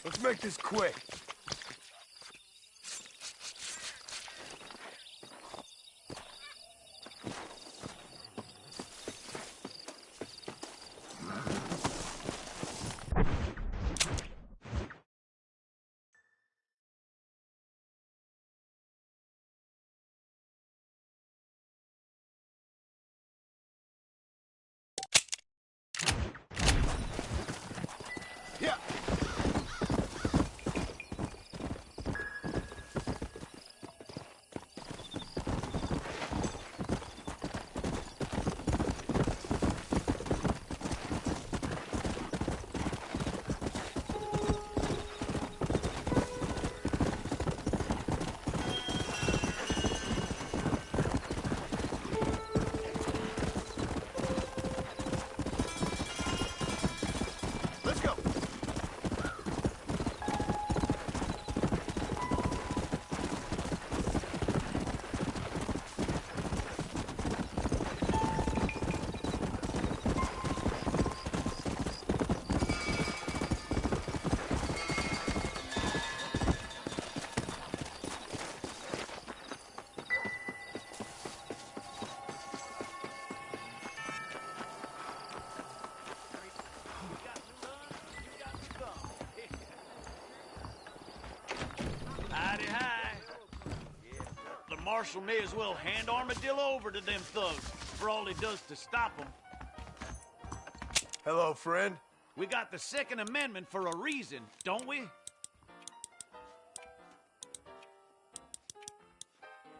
[SPEAKER 6] Let's make this quick. Yeah.
[SPEAKER 7] Marshal may as well hand Armadillo over to them thugs for all he does to stop them.
[SPEAKER 6] Hello, friend.
[SPEAKER 7] We got the Second Amendment for a reason, don't we?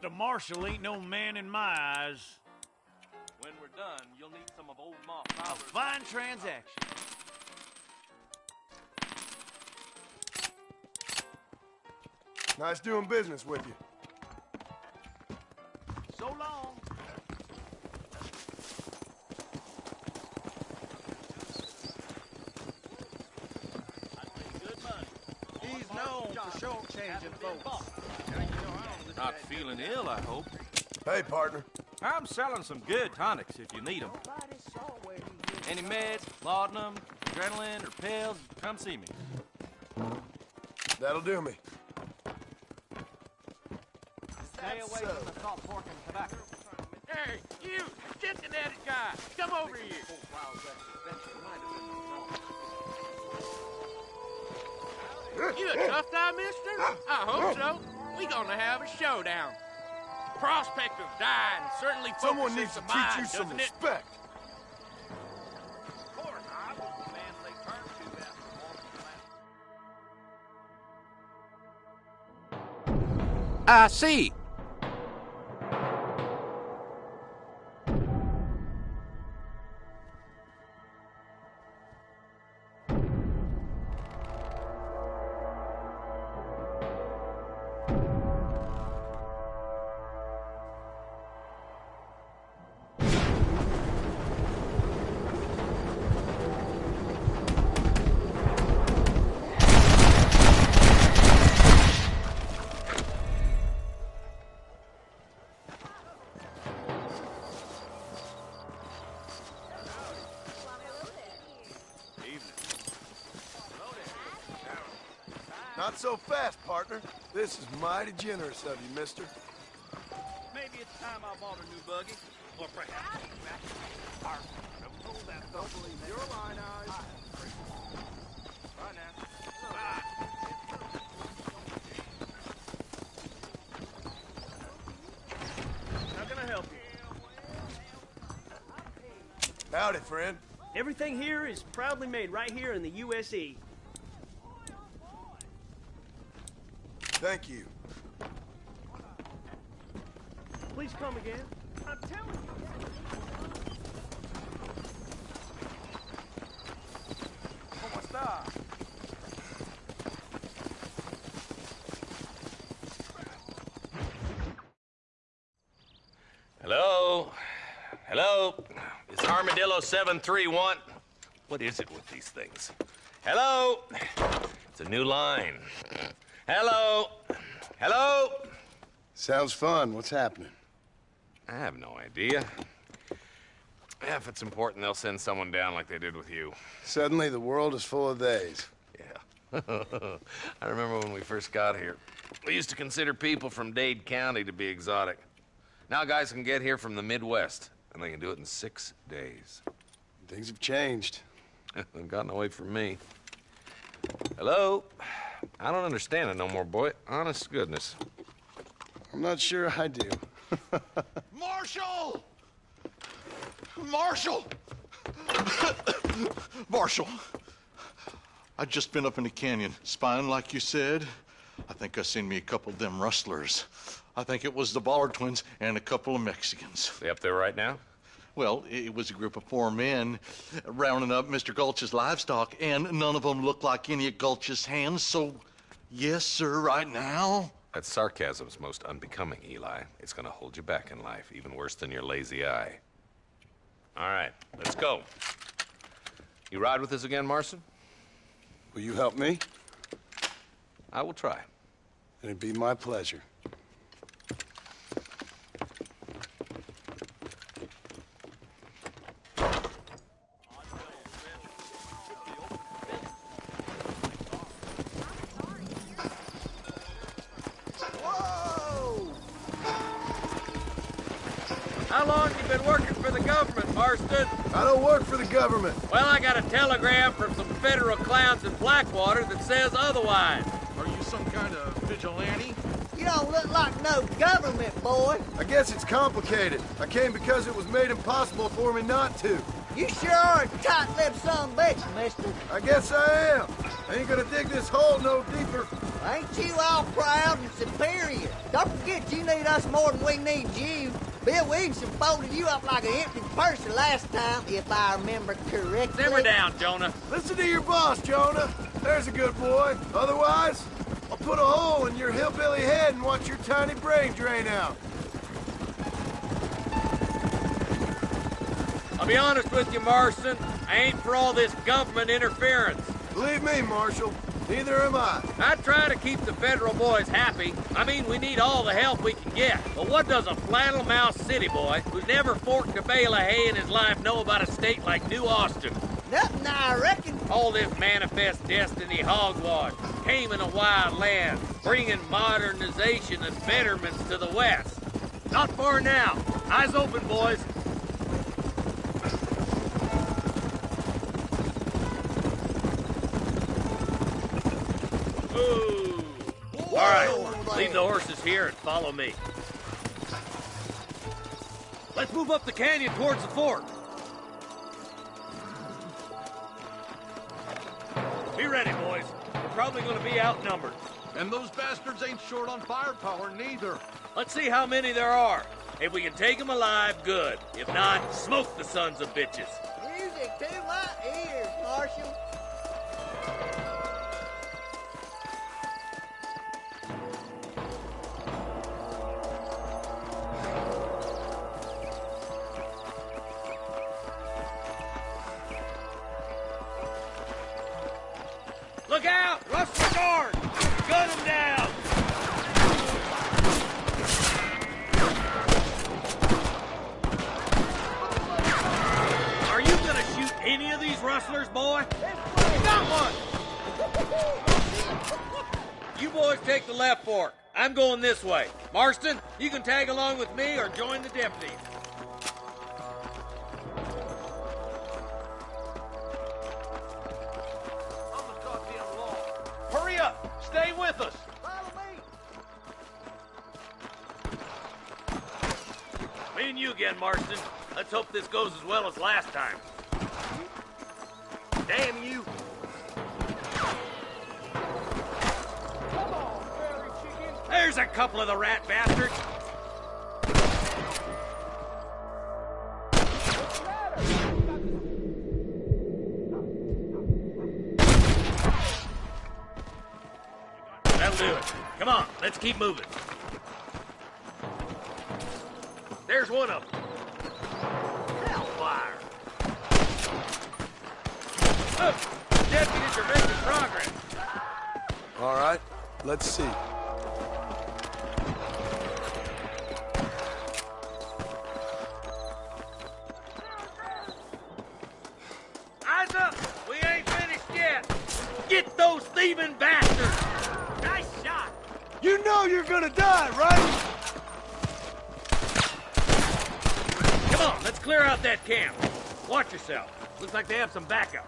[SPEAKER 7] The Marshal ain't no man in my eyes.
[SPEAKER 12] When we're done, you'll need some of old Ma
[SPEAKER 7] A
[SPEAKER 12] Fowler's...
[SPEAKER 7] fine transaction.
[SPEAKER 6] Nice doing business with you.
[SPEAKER 7] So long.
[SPEAKER 10] He's known for short-changing folks.
[SPEAKER 12] Not feeling ill, I hope.
[SPEAKER 6] Hey, partner.
[SPEAKER 12] I'm selling some good tonics if you need them. Any meds, laudanum, adrenaline, or pills, come see me.
[SPEAKER 6] That'll do me.
[SPEAKER 10] Stay away from the salt pork and tobacco.
[SPEAKER 5] Hey, you, chicken-headed guy, come over here. You a tough guy, mister? I hope so. We gonna have a showdown. Prospect of dying certainly
[SPEAKER 6] Someone
[SPEAKER 5] focuses
[SPEAKER 6] needs to
[SPEAKER 5] the
[SPEAKER 6] teach
[SPEAKER 5] mind,
[SPEAKER 6] you some
[SPEAKER 5] doesn't it?
[SPEAKER 6] respect.
[SPEAKER 10] Of course, I was the man they turned to after walking the land.
[SPEAKER 14] I see.
[SPEAKER 6] Not so fast, partner. This is mighty generous of you, mister.
[SPEAKER 10] Maybe it's time I bought a new buggy. Or perhaps don't pull that. Don't believe your line eyes. Bye now. Bye.
[SPEAKER 6] Howdy, friend.
[SPEAKER 19] Everything here is proudly made right here in the USE.
[SPEAKER 6] Thank you.
[SPEAKER 19] Please come again. I'm telling you.
[SPEAKER 10] ¿Cómo está?
[SPEAKER 14] Hello? Hello? It's Armadillo 731. What is it with these things? Hello? It's a new line. Hello? Hello?
[SPEAKER 6] Sounds fun. What's happening?
[SPEAKER 14] I have no idea. Yeah, if it's important, they'll send someone down like they did with you.
[SPEAKER 6] Suddenly, the world is full of theys.
[SPEAKER 14] Yeah. I remember when we first got here. We used to consider people from Dade County to be exotic. Now guys can get here from the Midwest, and they can do it in 6 days.
[SPEAKER 6] Things have changed.
[SPEAKER 14] They've gotten away from me. Hello? I don't understand it no more, boy. Honest to goodness.
[SPEAKER 6] I'm not sure I do.
[SPEAKER 15] Marshal! Marshal! Marshal! I just been up in the canyon, spying like you said. I think I seen me a couple of them rustlers. I think it was the Ballard twins and a couple of Mexicans.
[SPEAKER 14] They up there right now?
[SPEAKER 15] Well, it was a group of 4 men rounding up Mr. Gulch's livestock, and none of them looked like any of Gulch's hands, so yes, sir, right now.
[SPEAKER 14] That sarcasm's most unbecoming, Eli. It's gonna hold you back in life, even worse than your lazy eye. All right, let's go. You ride with us again, Marston?
[SPEAKER 6] Will you help me?
[SPEAKER 14] I will try.
[SPEAKER 6] It'd be my pleasure.
[SPEAKER 5] How long you been working for the government, Marston?
[SPEAKER 6] I don't work for the government.
[SPEAKER 5] Well, I got a telegram from some federal clowns in Blackwater that says otherwise.
[SPEAKER 15] Are you some kind of vigilante?
[SPEAKER 2] You don't look like no government, boy.
[SPEAKER 6] I guess it's complicated. I came because it was made impossible for me not to.
[SPEAKER 2] You sure are a tight-lipped son of a bitch, mister.
[SPEAKER 6] I guess I am. I ain't gonna dig this hole no deeper.
[SPEAKER 2] Ain't you all proud and superior? Don't forget you need us more than we need you. Bill Williamson folded you up like an empty purse the last time, if I remember correctly.
[SPEAKER 5] Simmer down, Jonah.
[SPEAKER 6] Listen to your boss, Jonah. There's a good boy. Otherwise, I'll put a hole in your hillbilly head and watch your tiny brain drain out.
[SPEAKER 5] I'll be honest with you, Marston. I ain't for all this government interference.
[SPEAKER 6] Believe me, Marshal, neither am I.
[SPEAKER 5] I try to keep the federal boys happy. I mean, we need all the help we can get. But what does a flannel-mouthed city boy who's never forked a bale of hay in his life know about a state like New Austin?
[SPEAKER 2] Nothing, I reckon.
[SPEAKER 5] All this manifest destiny hogwash came in a wild land, bringing modernization and betterments to the West. Not far now. Eyes open, boys. Ooh. All right, leave the horses here and follow me. Let's move up the canyon towards the fort. Be ready, boys. We're probably going to be outnumbered.
[SPEAKER 15] And those bastards ain't short on firepower, neither.
[SPEAKER 5] Let's see how many there are. If we can take them alive, good. If not, smoke the sons of bitches.
[SPEAKER 2] Music to my ears, Marshal.
[SPEAKER 5] Look out! Rush the guard! Gun them down! Are you gonna shoot any of these rustlers, boy? You got one! You boys take the left fork. I'm going this way. Marston, you can tag along with me or join the deputies.
[SPEAKER 10] Hurry up! Stay with us!
[SPEAKER 5] Me
[SPEAKER 10] seeing you again, Marston. Let's hope this goes as well as last time. Damn you! There's a couple of the rat bastards! That'll do it. Come on, let's keep moving. There's one of them. Hellfire! Look, deputies are making progress.
[SPEAKER 6] All right, let's see.
[SPEAKER 10] Eyes up! We ain't finished yet! Get those thieving bastards! Nice shot!
[SPEAKER 6] You know you're gonna die, right?
[SPEAKER 10] Come on, let's clear out that camp. Watch yourself. Looks like they have some backup.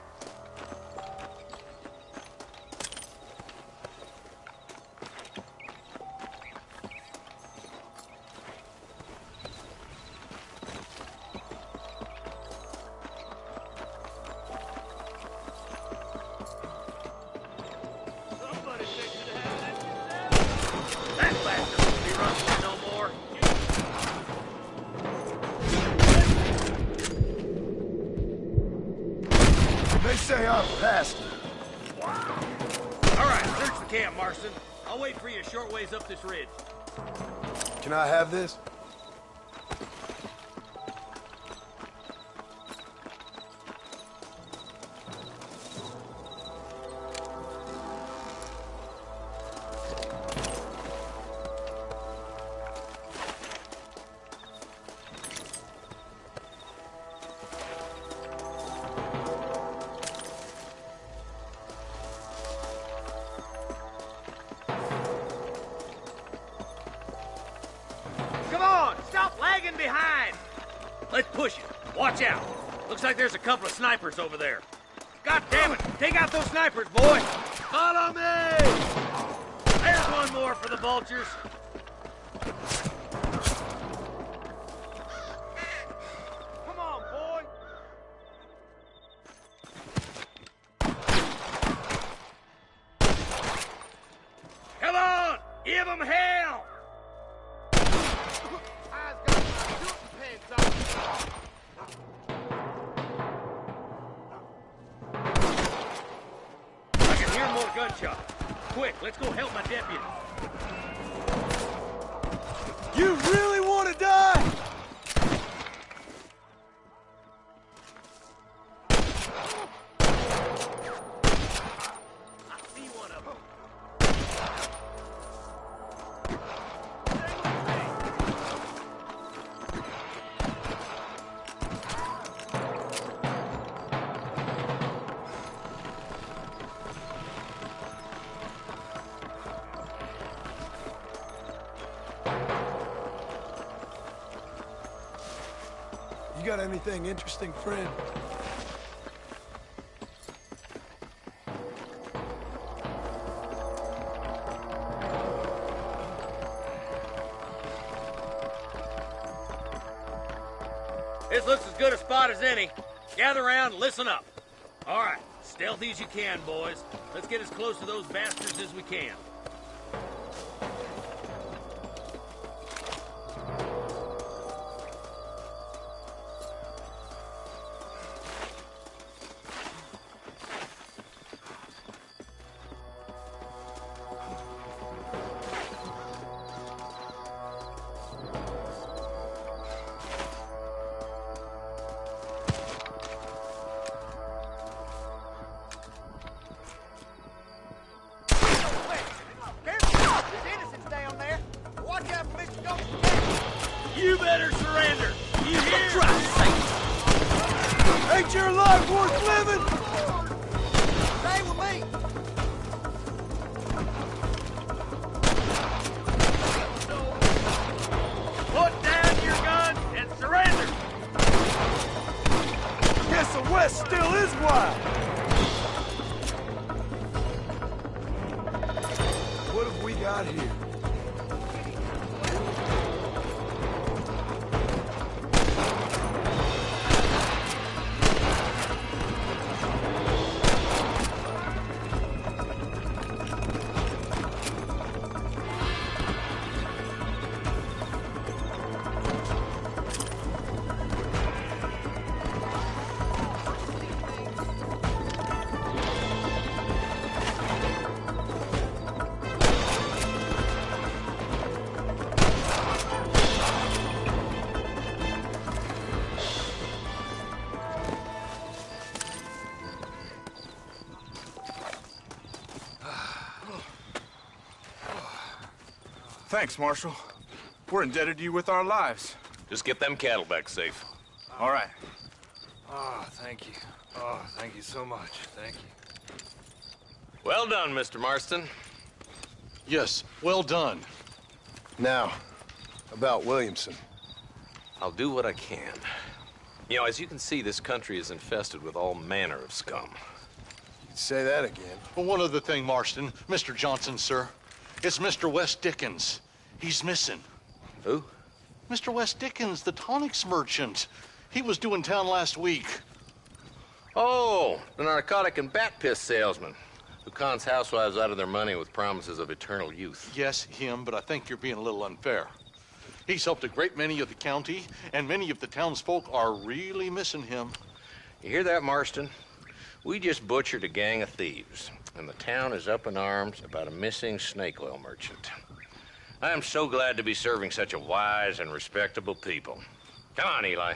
[SPEAKER 10] That bastard won't be rustling no more.
[SPEAKER 6] They say I'm faster.
[SPEAKER 10] All right, search the camp, Marston. I'll wait for you a short ways up this ridge.
[SPEAKER 6] Can I have this?
[SPEAKER 10] Come on, stop lagging behind. Let's push it. Watch out. Looks like there's a couple of snipers over there. God damn it, take out those snipers, boy. Follow me. There's one more for the vultures. Come on, boy. Come on, give them hell. I can hear more gunshots. Quick, let's go help my deputy.
[SPEAKER 6] You really want to die?
[SPEAKER 10] I see one of them.
[SPEAKER 6] You got anything interesting, friend?
[SPEAKER 10] This looks as good a spot as any. Gather around and listen up. All right, stealthy as you can, boys. Let's get as close to those bastards as we can. You better surrender. You hear?
[SPEAKER 6] Ain't your life worth living?
[SPEAKER 2] Stay with me.
[SPEAKER 10] Put down your gun and surrender.
[SPEAKER 6] Guess the West still is wide. What have we got here?
[SPEAKER 20] Thanks, Marshal. We're indebted to you with our lives.
[SPEAKER 14] Just get them cattle back safe.
[SPEAKER 20] All right.
[SPEAKER 4] Oh, thank you. Oh, thank you so much. Thank you.
[SPEAKER 14] Well done, Mr. Marston.
[SPEAKER 15] Yes, well done.
[SPEAKER 6] Now, about Williamson.
[SPEAKER 14] I'll do what I can. You know, as you can see, this country is infested with all manner of scum.
[SPEAKER 6] You'd say that again.
[SPEAKER 15] Well, one other thing, Marston. Mr. Johnson, sir. It's Mr. West Dickens. He's missing.
[SPEAKER 14] Who?
[SPEAKER 15] Mr. West Dickens, the tonics merchant. He was due in town last week.
[SPEAKER 14] Oh, the narcotic and bat piss salesman who cons housewives out of their money with promises of eternal youth.
[SPEAKER 15] Yes, him, but I think you're being a little unfair. He's helped a great many of the county, and many of the townsfolk are really missing him.
[SPEAKER 14] You hear that, Marston? We just butchered a gang of thieves, and the town is up in arms about a missing snake oil merchant. I am so glad to be serving such a wise and respectable people. Come on, Eli.